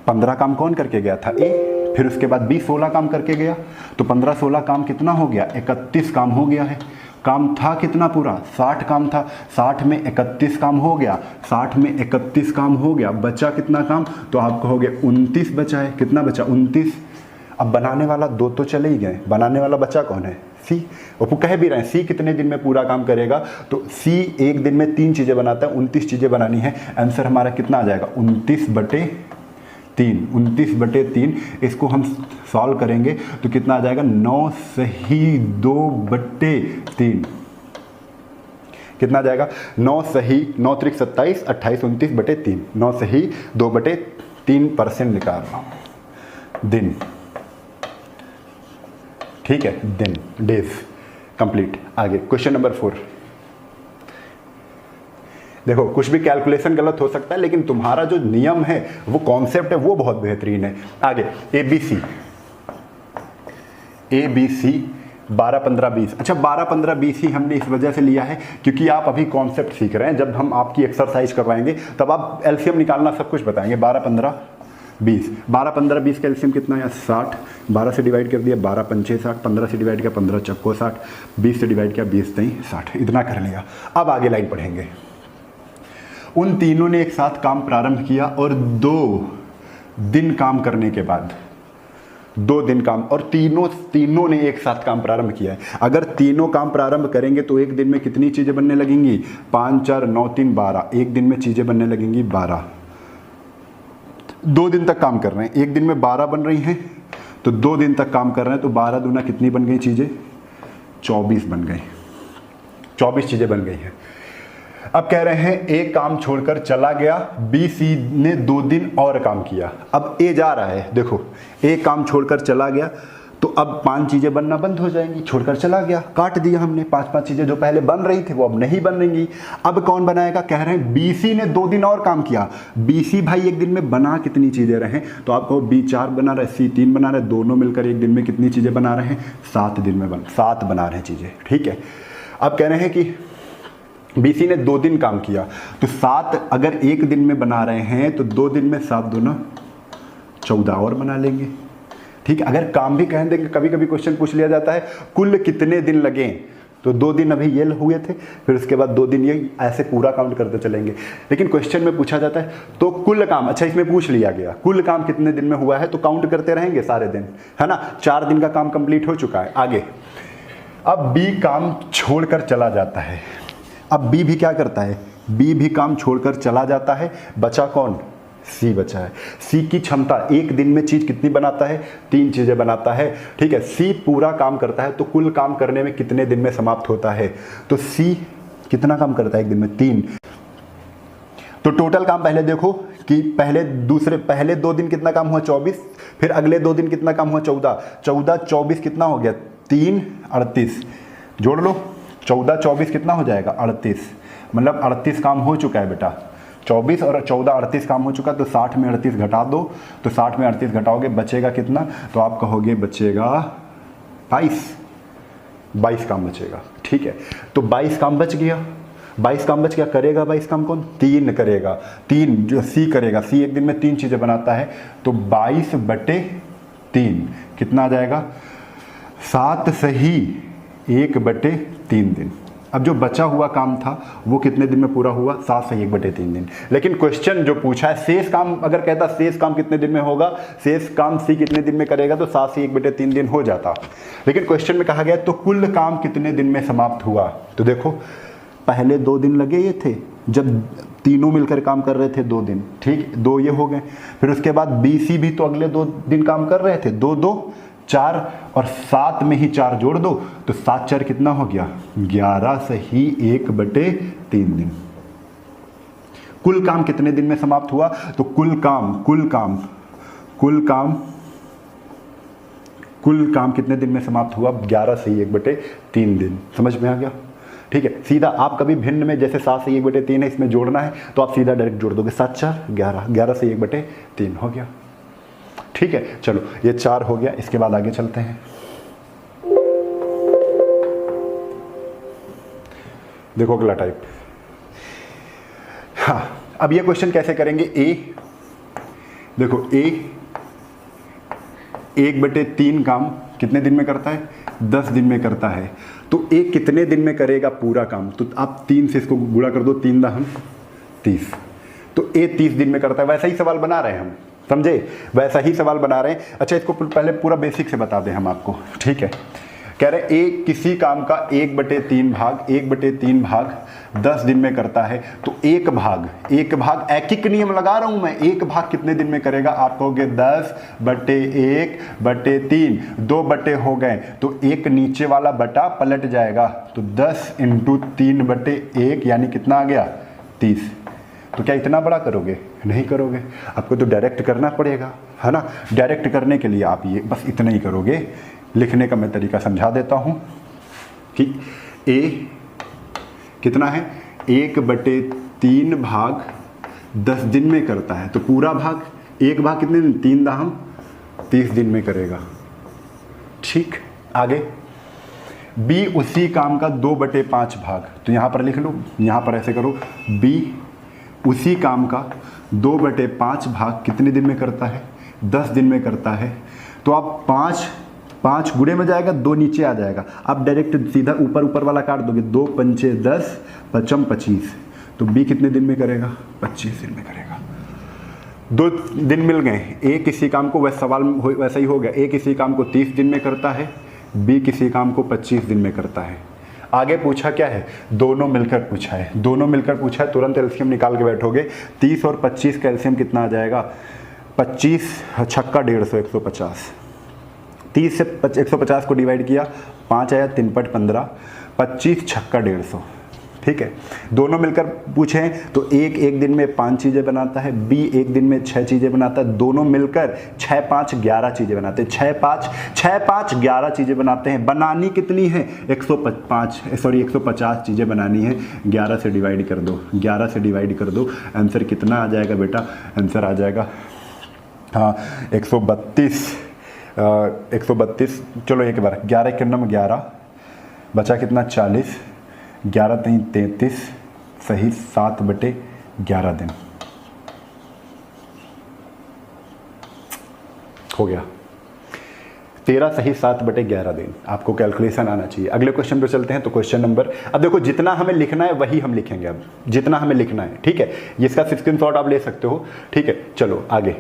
15 काम कौन करके गया था? ए। फिर उसके बाद बी 16 काम करके गया। तो 15, 16 काम कितना हो गया? 31 काम हो गया है। काम था कितना पूरा? 60 काम था। 60 में 31 काम हो गया, 60 में 31 काम हो गया। बचा कितना काम? तो आप कहोगे 29 बचा है। कितना बचा? 29। अब बनाने वाला 2 तो चले ही गए, बनाने वाला बचा कौन है? सी। वो कह भी रहे हैं सी कितने दिन में पूरा काम करेगा। तो सी एक दिन में 3 चीज़ें बनाता है, 29 चीज़ें बनानी है। आंसर हमारा कितना आ जाएगा? 29/3। 29/3 इसको हम सॉल्व करेंगे तो कितना आ जाएगा? 9 सही 2/3। कितना आ जाएगा? 9 सही 9 त्रिक 27, 28, 29/3। 9 सही 2/3% निकाल रहा हूँ। दिन, ठीक है, दिन, डेज कंप्लीट। आगे क्वेश्चन नंबर 4। देखो कुछ भी कैलकुलेशन गलत हो सकता है, लेकिन तुम्हारा जो नियम है, वो कॉन्सेप्ट है, वो बहुत बेहतरीन है। आगे ए बी सी 12, 15, 20। अच्छा 12, 15, 20 ही हमने इस वजह से लिया है क्योंकि आप अभी कॉन्सेप्ट सीख रहे हैं। जब हम आपकी एक्सरसाइज करवाएंगे तब आप एलसीएम निकालना सब कुछ बताएंगे। 12, 15, 20। 12, 15, 20 का एलसीएम कितना है? 60। 12 से डिवाइड कर दिया 12 पंचे 60, 15 से डिवाइड किया 15 चक्को 60, 20 से डिवाइड किया 20 नहीं 60। इतना कर लिया। अब आगे लाइन पढ़ेंगे। उन तीनों ने एक साथ काम प्रारंभ किया और 2 दिन काम करने के बाद 2 दिन काम, और तीनों ने एक साथ काम प्रारंभ किया है। अगर तीनों काम प्रारंभ करेंगे तो एक दिन में कितनी चीज़ें बनने लगेंगी? 5, 4, 9, 3, 12। एक दिन में चीज़ें बनने लगेंगी 12। 2 दिन तक काम कर रहे हैं, एक दिन में 12 बन रही हैं, तो 2 दिन तक काम कर रहे हैं तो 12 दूना कितनी बन गई चीज़ें? 24 बन गई। 24 चीज़ें बन गई हैं। अब कह रहे हैं ए काम छोड़कर चला गया, बी सी ने 2 दिन और काम किया। अब ए जा रहा है, देखो ए काम छोड़कर चला गया तो अब 5 चीज़ें बनना बंद हो जाएंगी। छोड़कर चला गया, काट दिया हमने। 5 चीज़ें जो पहले बन रही थी वो अब नहीं बन रही। अब कौन बनाएगा? कह रहे हैं बी सी ने 2 दिन और काम किया। बी सी भाई एक दिन में बना कितनी चीज़ें रहे? तो आपको बी 4 बना रहे, सी 3 बना रहे, दोनों मिलकर एक दिन में कितनी चीज़ें बना रहे हैं? 7 दिन में 7 बना रहे हैं चीज़ें, ठीक है। अब कह रहे हैं कि बीसी ने 2 दिन काम किया, तो 7 अगर एक दिन में बना रहे हैं तो 2 दिन में 7 दूना 14 और बना लेंगे, ठीक है। अगर काम भी कह देंगे, कभी कभी क्वेश्चन पूछ लिया जाता है कुल कितने दिन लगे, तो 2 दिन अभी ये हुए थे, फिर उसके बाद 2 दिन ये, ऐसे पूरा काउंट करते चलेंगे। लेकिन क्वेश्चन में पूछा जाता है तो कुल काम, अच्छा इसमें पूछ लिया गया कुल काम कितने दिन में हुआ है, तो काउंट करते रहेंगे सारे दिन, है ना। 4 दिन का काम कंप्लीट हो चुका है। आगे अब बी काम छोड़कर चला जाता है। अब बी भी क्या करता है? बी भी काम छोड़कर चला जाता है। बचा कौन? सी बचा है। सी की क्षमता एक दिन में चीज कितनी बनाता है? 3 चीजें बनाता है। ठीक है, सी पूरा काम करता है तो कुल काम करने में कितने दिन में समाप्त होता है? तो सी कितना काम करता है एक दिन में? 3। तो टोटल काम पहले देखो कि पहले 2 दिन कितना काम हुआ? 24। फिर अगले 2 दिन कितना काम हुआ? 14। 14 24 कितना हो गया? 3 38। जोड़ लो, 14 24 कितना हो जाएगा? 38। मतलब 38 काम हो चुका है बेटा। 24 और 14 38 काम हो चुका। तो 60 में 38 घटा दो, तो 60 में 38 घटाओगे बचेगा कितना? तो आप कहोगे बचेगा 22 काम बचेगा। ठीक है, तो 22 काम बच गया। 22 काम बच गया। करेगा 22 काम कौन? 3 करेगा। 3 जो सी करेगा। सी एक दिन में 3 चीजें बनाता है, तो 22/3 कितना आ जाएगा? 7 सही 1/3 दिन। अब जो बचा हुआ काम था वो कितने दिन में पूरा हुआ? 7 सही 1/3 दिन। लेकिन क्वेश्चन जो पूछा है शेष काम, अगर कहता शेष काम कितने दिन में होगा, शेष काम सी कितने दिन में करेगा, तो 7 से 1/3 दिन हो जाता। लेकिन क्वेश्चन में कहा गया तो कुल काम कितने दिन में समाप्त हुआ? तो देखो पहले 2 दिन लगे ये थे जब तीनों मिलकर काम कर रहे थे 2 दिन। ठीक, 2 ये हो गए। फिर उसके बाद बी सी भी तो अगले 2 दिन काम कर रहे थे। 2 2 4 और 7 में ही 4 जोड़ दो, तो 7 4 कितना हो गया? 11 सही 1/3 दिन। कुल काम कितने दिन में समाप्त हुआ? तो कुल काम कितने दिन में समाप्त हुआ? 11 सही 1/3 दिन। समझ में आ गया? ठीक है, सीधा आप कभी भिन्न में जैसे 7 से 1/3 है, इसमें जोड़ना है तो आप सीधा डायरेक्ट जोड़ दोगे। 7 4 11, 11 से 1/3 हो गया। ठीक है, चलो ये 4 हो गया। इसके बाद आगे चलते हैं। देखो अगला टाइप। हाँ, अब ये क्वेश्चन कैसे करेंगे? देखो ए 1/3 काम कितने दिन में करता है? 10 दिन में करता है। तो ए कितने दिन में करेगा पूरा काम? तो आप 3 से इसको गुणा कर दो, 3 दाहन 30। तो ए 30 दिन में करता है। वैसा ही सवाल बना रहे हैं हम, समझे? वैसा ही सवाल बना रहे हैं। अच्छा, इसको पहले पूरा बेसिक से बता दें हम आपको। ठीक है, कह रहे ए किसी काम का 1/3 भाग 10 दिन में करता है। तो एक भाग एक नियम लगा रहा हूं मैं। एक भाग कितने दिन में करेगा? आप कहोगे 10/1/3, 2 बटे हो गए, तो एक नीचे वाला बटा पलट जाएगा। तो 10 × 3/1 यानी कितना आ गया? 30। तो क्या इतना बड़ा करोगे? नहीं करोगे, आपको तो डायरेक्ट करना पड़ेगा, है ना? डायरेक्ट करने के लिए आप ये बस इतना ही करोगे। लिखने का मैं तरीका समझा देता हूं कि ए कितना है? 1/3 भाग 10 दिन में करता है। तो पूरा भाग, एक भाग कितने दिन? 3 दाहम 30 दिन में करेगा। ठीक, आगे बी उसी काम का 2/5 भाग। तो यहां पर लिख लो, यहां पर ऐसे करो, बी उसी काम का 2/5 भाग कितने दिन में करता है? 10 दिन में करता है। तो आप 5 गुणे में जाएगा, 2 नीचे आ जाएगा। आप डायरेक्ट सीधा ऊपर वाला काट दोगे। 2 पंचे 10, 5 25। तो बी कितने दिन में करेगा? 25 दिन में करेगा। 2 दिन मिल गए। ए किसी काम को, वैसा सवाल वैसा ही हो गया, ए किसी काम को 30 दिन में करता है, बी किसी काम को 25 दिन में करता है। आगे पूछा क्या है? दोनों मिलकर पूछा है। दोनों मिलकर पूछा है, तुरंत एलसीएम निकाल के बैठोगे। 30 और 25 का एलसीएम कितना आ जाएगा? 25 छक्का 150, 150। 30 से 150 को डिवाइड किया, 5 आया, 3 पट 15, 25 छक्का 150। ठीक है, दोनों मिलकर पूछे तो एक दिन में 5 चीज़ें बनाता है, बी एक दिन में 6 चीज़ें बनाता है। दोनों मिलकर 6 5 11 चीज़ें बनाते हैं। 6 5 11 चीज़ें बनाते हैं। बनानी कितनी है? 150 चीज़ें बनानी है। 11 से डिवाइड कर दो, 11 से डिवाइड कर दो। आंसर कितना आ जाएगा बेटा? आंसर आ जाएगा 132। चलो एक बार, 11 के नम 11 बचा कितना? 40, 11 3 33 सही 7/11 दिन हो गया। 13 सही 7/11 दिन। आपको कैलकुलेशन आना चाहिए। अगले क्वेश्चन पे चलते हैं। तो क्वेश्चन नंबर, अब देखो जितना हमें लिखना है वही हम लिखेंगे। अब जितना हमें लिखना है, ठीक है, इसका स्क्रीनशॉट आप ले सकते हो। ठीक है, चलो आगे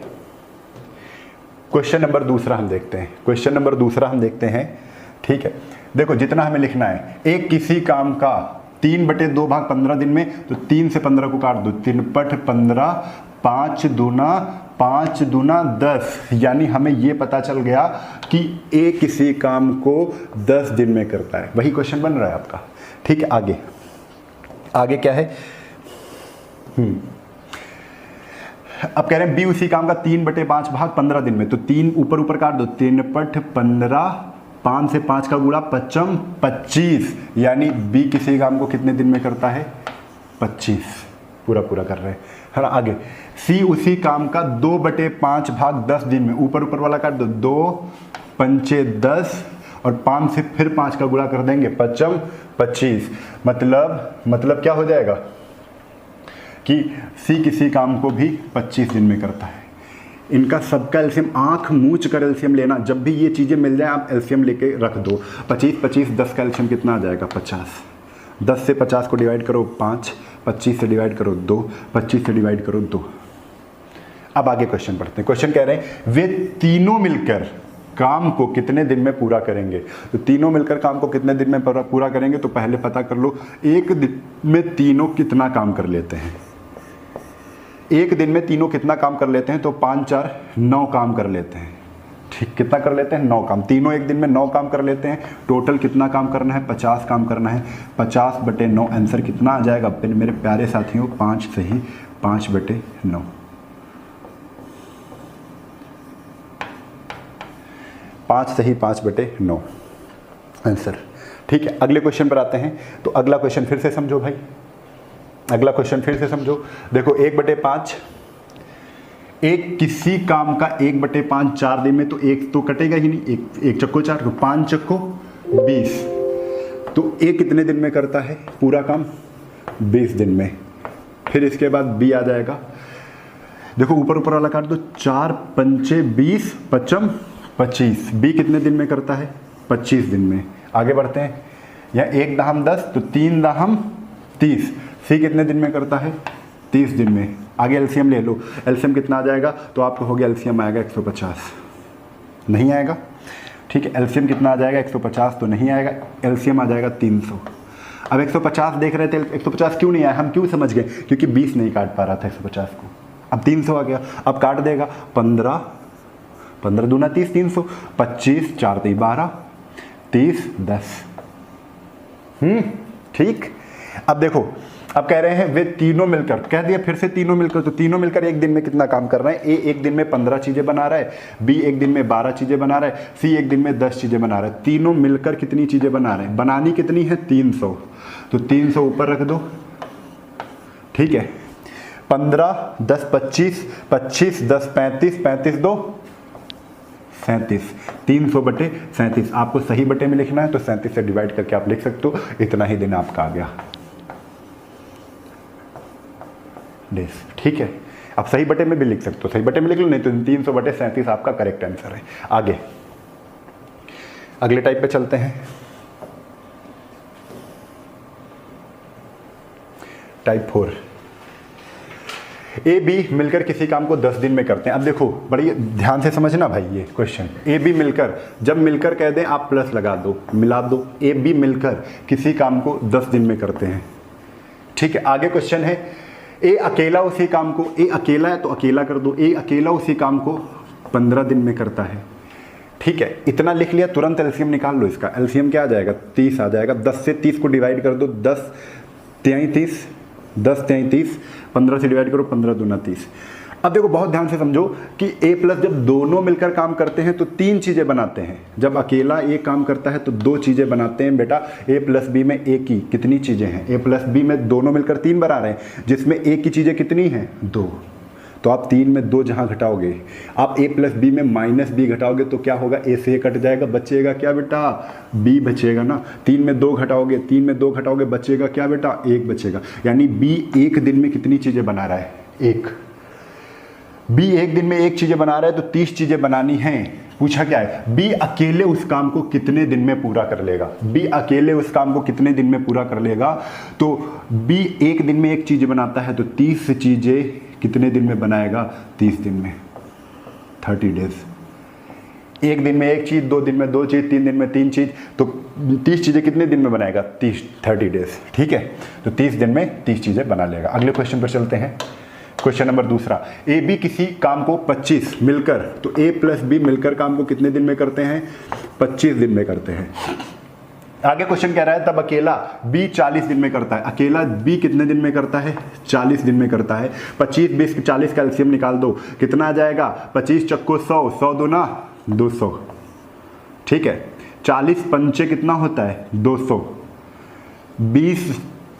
क्वेश्चन नंबर दूसरा हम देखते हैं। ठीक है, देखो जितना हमें लिखना है, एक किसी काम का 3/2 भाग 15 दिन में, तो 3 से 15 को काट दो, 3 पट 15, 5 दूना 10, यानी हमें ये पता चल गया कि ए किसी काम को 10 दिन में करता है। वही क्वेश्चन बन रहा है आपका। ठीक है, आगे क्या है? अब कह रहे हैं बी उसी काम का 3/5 भाग 15 दिन में। तो 3 ऊपर ऊपर काट दो, 3 पट 15, 5 से 5 का गुणा 5 25, यानी बी किसी काम को कितने दिन में करता है? 25। पूरा कर रहे हैं। है ना? आगे सी उसी काम का 2/5 भाग 10 दिन में। ऊपर वाला काट दो, 2 पंचे 10 और 5 से फिर 5 का गुणा कर देंगे, 5 25। मतलब क्या हो जाएगा कि सी किसी काम को भी 25 दिन में करता है। इनका सबका एलसीएम, आंख मूंछ कर एलसीएम लेना। जब भी ये चीज़ें मिल जाए आप एलसीएम लेके रख दो। 25 25 10 का एलसीएम कितना आ जाएगा? 50। 10 से 50 को डिवाइड करो 5, 25 से डिवाइड करो 2, 25 से डिवाइड करो 2। अब आगे क्वेश्चन पढ़ते हैं। क्वेश्चन कह रहे हैं वे तीनों मिलकर काम को कितने दिन में पूरा करेंगे। तो तीनों मिलकर काम को कितने दिन में पूरा करेंगे, तो पहले पता कर लो एक दिन में तीनों कितना काम कर लेते हैं। एक दिन में तीनों कितना काम कर लेते हैं, तो 5 4 9 काम कर लेते हैं। ठीक, कितना कर लेते हैं? 9 काम। तीनों एक दिन में 9 काम कर लेते हैं। टोटल कितना काम करना है? 50 काम करना है। 50/9 आंसर कितना आ जाएगा मेरे प्यारे साथियों? 5 सही 5/9। 5 सही 5/9 आंसर। ठीक है, अगले क्वेश्चन पर आते हैं। तो अगला क्वेश्चन फिर से समझो भाई, अगला क्वेश्चन फिर से समझो। देखो 1/5, एक किसी काम का 1/5 4 दिन में, तो एक तो कटेगा ही नहीं, एक चक्को 4, तो 5 चक्को 20। तो एक कितने दिन में करता है पूरा काम? 20 दिन में। फिर इसके बाद बी आ जाएगा। देखो ऊपर वाला काट दो, 4 पंचे 20, 5 25। बी कितने दिन में करता है? 25 दिन में। आगे बढ़ते हैं। यहाँ 1 दाहम 10, तो 3 दाहम 30। सी कितने दिन में करता है? 30 दिन में। आगे एलसीएम ले लो। एलसीएम कितना आ जाएगा? तो आपको हो गया एलसीएम आएगा 150। नहीं आएगा? ठीक है, एलसीएम कितना आ जाएगा? 150 तो नहीं आएगा। एलसीएम आ जाएगा 300। अब 150 देख रहे थे, 150 क्यों नहीं आया? हम क्यों समझ गए? क्योंकि 20 नहीं काट पा रहा था 150 को। अब 300 आ गया। अब काट देगा 15 दूना 30, 300, 25 4 3 12, 30 10। ठीक। अब देखो, अब कह रहे हैं वे तीनों मिलकर, कह दिया फिर से तीनों मिलकर, तो तीनों मिलकर एक दिन में कितना काम कर रहे हैं? ए एक दिन में 15 चीजें बना रहा है, बी एक दिन में 12 चीजें बना रहा है, सी एक दिन में 10 चीजें बना रहा है। तीनों मिलकर कितनी चीजें बना रहे हैं? बनानी कितनी है? 300। तो 300 ऊपर रख दो। ठीक है, 15 10 25, 25 10 35, 35 2 37। 300/37। आपको सही बटे में लिखना है तो 37 से डिवाइड करके आप लिख सकते हो। इतना ही दिन आपका आ गया डेज। ठीक है, आप सही बटे में भी लिख सकते हो, सही बटे में लिख लो, नहीं तो 300/37 आपका करेक्ट आंसर है। आगे अगले टाइप पे चलते हैं। टाइप 4। ए बी मिलकर किसी काम को 10 दिन में करते हैं। अब देखो बड़ी ध्यान से समझना भाई, ये क्वेश्चन ए बी मिलकर, जब मिलकर कह दें आप प्लस लगा दो, मिला दो। ए बी मिलकर किसी काम को 10 दिन में करते हैं। ठीक है, आगे क्वेश्चन है ए अकेला उसी काम को, ए अकेला है तो अकेला कर दो, ए अकेला उसी काम को 15 दिन में करता है। ठीक है, इतना लिख लिया, तुरंत एलसीएम निकाल लो। इसका एलसीएम क्या आ जाएगा? 30 आ जाएगा। 10 से 30 को डिवाइड कर दो, 10 33, 10 33, 15 से डिवाइड करो, 15 दूना 30। अब देखो बहुत ध्यान से समझो कि ए प्लस जब दोनों मिलकर काम करते हैं तो 3 चीज़ें बनाते हैं। जब अकेला ए काम करता है तो 2 चीज़ें बनाते हैं बेटा। ए प्लस बी में ए की कितनी चीज़ें हैं? ए प्लस बी में दोनों मिलकर 3 बना रहे हैं, जिसमें ए की चीज़ें कितनी हैं? 2। तो आप 3 में 2 जहाँ घटाओगे, आप ए प्लस बी में माइनस बी घटाओगे तो क्या होगा? ए से ए कट जाएगा, बचेगा क्या बेटा? बी बचेगा ना। 3 में 2 घटाओगे, 3 में 2 घटाओगे, बचेगा क्या बेटा? 1 बचेगा। यानी बी एक दिन में कितनी चीज़ें बना रहा है? 1। बी एक दिन में 1 चीज़ें बना रहा है तो 30 चीज़ें बनानी हैं। पूछा क्या है? बी अकेले उस काम को कितने दिन में पूरा कर लेगा? बी अकेले उस काम को कितने दिन में पूरा कर लेगा? तो बी एक दिन में 1 चीज़ बनाता है तो 30 चीज़ें कितने दिन में बनाएगा? 30 दिन में, 30 डेज। एक दिन में 1 चीज़, 2 दिन में 2 चीज़, 3 दिन में 3 चीज़, तो 30 चीज़ें कितने दिन में बनाएगा? 30 डेज। ठीक है, तो 30 दिन में 30 चीज़ें बना लेगा। अगले क्वेश्चन पर चलते हैं। क्वेश्चन नंबर दूसरा, ए बी किसी काम को 25 मिलकर, तो ए प्लस बी मिलकर काम को कितने दिन में करते हैं? 25 दिन में करते हैं। आगे क्वेश्चन कह रहा है तब अकेला बी 40 दिन में करता है। अकेला बी कितने दिन में करता है? 40 दिन में करता है। 25 20 40 का एलसीएम निकाल दो, कितना आ जाएगा? 25 चक्को 100, 100 दूना 200, ठीक है। 40 पंचे कितना होता है? 200। 20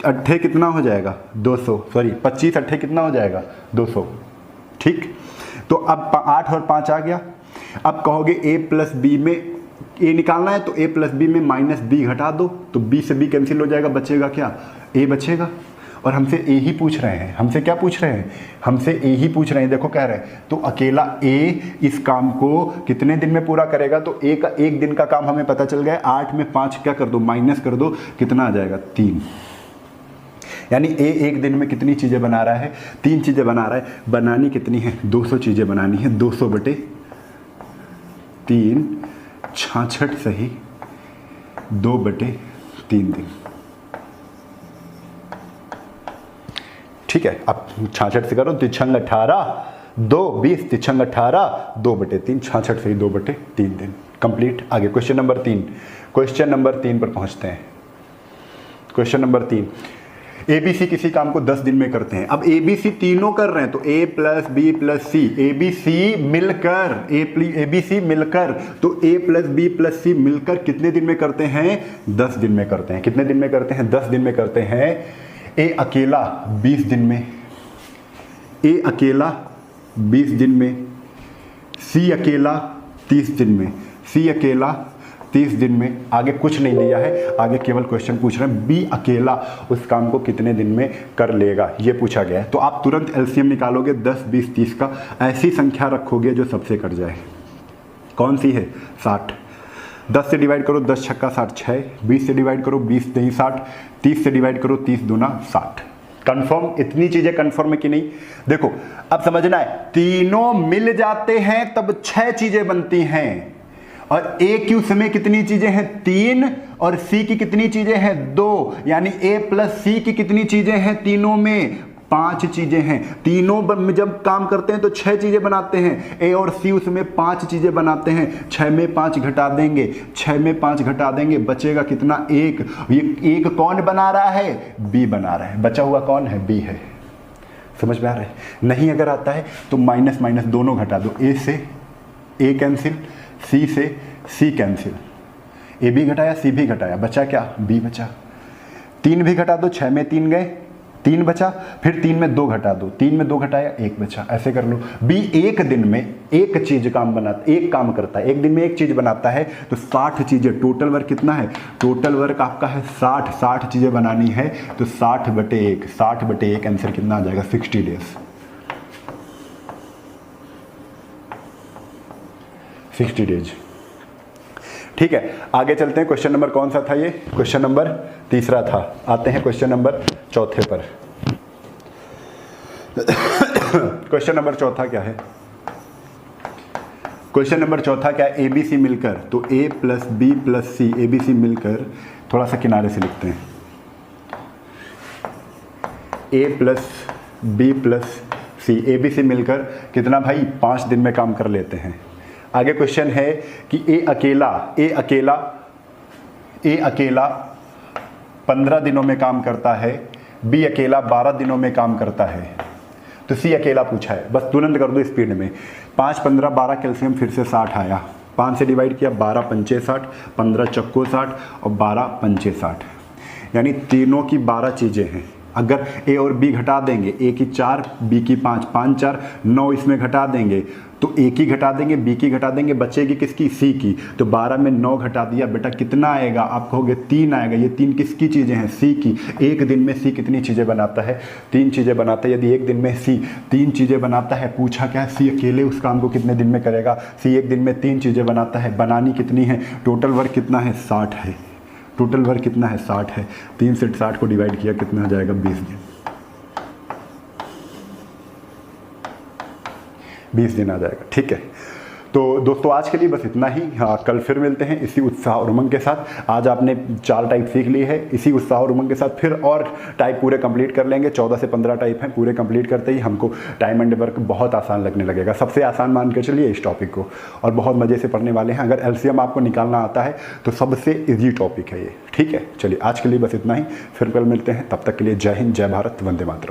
अट्ठे कितना हो जाएगा? 200, सॉरी 25 अट्ठे कितना हो जाएगा? 200, ठीक। तो अब 8 और 5 आ गया। अब कहोगे ए प्लस बी में ए निकालना है, तो ए प्लस बी में माइनस बी घटा दो, तो बी से बी कैंसिल हो जाएगा, बचेगा क्या? ए बचेगा। और हमसे ए ही पूछ रहे हैं, हमसे क्या पूछ रहे हैं? हमसे ए ही पूछ रहे हैं। देखो कह रहे हैं तो अकेला ए इस काम को कितने दिन में पूरा करेगा, तो ए का 1 दिन का काम हमें पता चल गया। 8 में 5 क्या कर दो? माइनस कर दो, कितना आ जाएगा? 3। यानी ए 1 दिन में कितनी चीज़ें बना रहा है? 3 चीज़ें बना रहा है। बनानी कितनी है? 200 चीज़ें बनानी है। 200 बटे 3, 66 सही, 2 बटे 3 दिन, ठीक है। अब 66 से करो, 3 18, 2 20, 3 18, 2 बटे 3, 66 सही, 2 बटे 3 दिन, कंप्लीट। आगे क्वेश्चन नंबर 3, क्वेश्चन नंबर 3 पर पहुंचते हैं। क्वेश्चन नंबर 3, एबीसी किसी काम को 10 दिन में करते हैं। अब एबीसी तीनों कर रहे हैं, तो ए प्लस बी प्लस सी, एबीसी मिलकर, एबीसी मिलकर, तो ए प्लस बी प्लस सी मिलकर कितने दिन में करते हैं? 10 दिन में करते हैं। कितने दिन में करते हैं? 10 दिन में करते हैं। ए अकेला 20 दिन में, ए अकेला 20 दिन में, सी अकेला 30 दिन में, सी अकेला 30 दिन में। आगे कुछ नहीं दिया है, आगे केवल क्वेश्चन पूछ रहे हैं बी अकेला उस काम को कितने दिन में कर लेगा, ये पूछा गया है। तो आप तुरंत एलसीएम निकालोगे 10 20 30 का, ऐसी संख्या रखोगे जो सबसे कट जाए। कौन सी है? 60। 10 से डिवाइड करो, 10 छक्का 60 6, 20 से डिवाइड करो, 20 नहीं 60, 30 से डिवाइड करो, 30 दूना 60। कंफर्म? इतनी चीजें कंफर्म है कि नहीं? देखो अब समझना है, तीनों मिल जाते हैं तब 6 चीजें बनती हैं, और ए की उसमें कितनी चीजें हैं? 3, और सी की कितनी चीजें हैं? 2, यानी ए प्लस सी की कितनी चीजें हैं? तीनों में 5 चीजें हैं। तीनों में जब काम करते हैं तो 6 चीजें बनाते हैं। ए और सी उसमें 5 चीजें बनाते हैं। 6 में 5 घटा देंगे, 6 में 5 घटा देंगे, बचेगा कितना? 1। ये 1 कौन बना रहा है? बी बना रहा है। बचा हुआ कौन है? बी है। समझ में आ रहा है? नहीं अगर आता है तो माइनस माइनस दोनों घटा दो, ए से ए कैंसिल, सी से सी कैंसिल, ए भी घटाया सी भी घटाया, बचा क्या? बी बचा। 3 भी घटा दो, 6 में 3 गए, 3 बचा, फिर 3 में 2 घटा दो, 3 में 2 घटाया 1 बचा। ऐसे कर लो। बी 1 दिन में एक चीज काम बनाता, एक काम करता है, 1 दिन में एक चीज बनाता है, तो 60 चीजें। टोटल वर्क कितना है? टोटल वर्क आपका है 60। 60 चीजें बनानी है तो 60 बटे 1, 60 बटे 1 आंसर कितना आ जाएगा? 60 डेज। 60 डेज, ठीक है। आगे चलते हैं। क्वेश्चन नंबर कौन सा था ये? क्वेश्चन नंबर तीसरा था। आते हैं क्वेश्चन नंबर चौथे पर। क्वेश्चन नंबर चौथा क्या है? क्वेश्चन नंबर चौथा क्या है? एबीसी मिलकर, तो ए प्लस बी प्लस सी, एबीसी मिलकर, थोड़ा सा किनारे से लिखते हैं, ए प्लस बी प्लस सी, एबीसी मिलकर कितना भाई? 5 दिन में काम कर लेते हैं। आगे क्वेश्चन है कि ए अकेला 15 दिनों में काम करता है, बी अकेला 12 दिनों में काम करता है, तो सी अकेला पूछा है। बस तुरंत कर दो स्पीड में। 5 15 12 कैल्शियम फिर से 60 आया, 5 से डिवाइड किया, 12 पंचे 60, 15 चक्को 60 और 12 पंचे 60, यानी तीनों की 12 चीज़ें हैं। अगर ए और बी घटा देंगे, ए की 4 बी की 5, 5 4 9, इसमें घटा देंगे तो ए की घटा देंगे, बी की घटा देंगे, बचेगी किसकी? सी की। तो 12 में 9 घटा दिया, बेटा कितना आएगा? आप कहोगे 3 आएगा। ये 3 किसकी चीज़ें हैं? सी की। 1 दिन में सी कितनी चीज़ें बनाता है? 3 चीज़ें बनाता है। यदि 1 दिन में सी 3 चीज़ें बनाता है, पूछा क्या है? सी अकेले उस काम को कितने दिन में करेगा? सी 1 दिन में 3 चीज़ें बनाता है। बनानी कितनी है? टोटल वर्क कितना है? 60 है। टोटल वर्क कितना है? 60 है। 3 से 60 को डिवाइड किया, कितना आ जाएगा? 20 दिन। 20 दिन आ जाएगा, ठीक है। तो दोस्तों आज के लिए बस इतना ही। हाँ, कल फिर मिलते हैं इसी उत्साह और उमंग के साथ। आज आपने 4 टाइप सीख ली है, इसी उत्साह और उमंग के साथ फिर और टाइप पूरे कंप्लीट कर लेंगे। 14 से 15 टाइप हैं, पूरे कंप्लीट करते ही हमको टाइम एंड वर्क बहुत आसान लगने लगेगा। सबसे आसान मान के चलिए इस टॉपिक को, और बहुत मज़े से पढ़ने वाले हैं। अगर एलसीएम आपको निकालना आता है तो सबसे ईजी टॉपिक है ये, ठीक है। चलिए आज के लिए बस इतना ही, फिर कल मिलते हैं। तब तक के लिए जय हिंद, जय भारत, वंदे मातरम।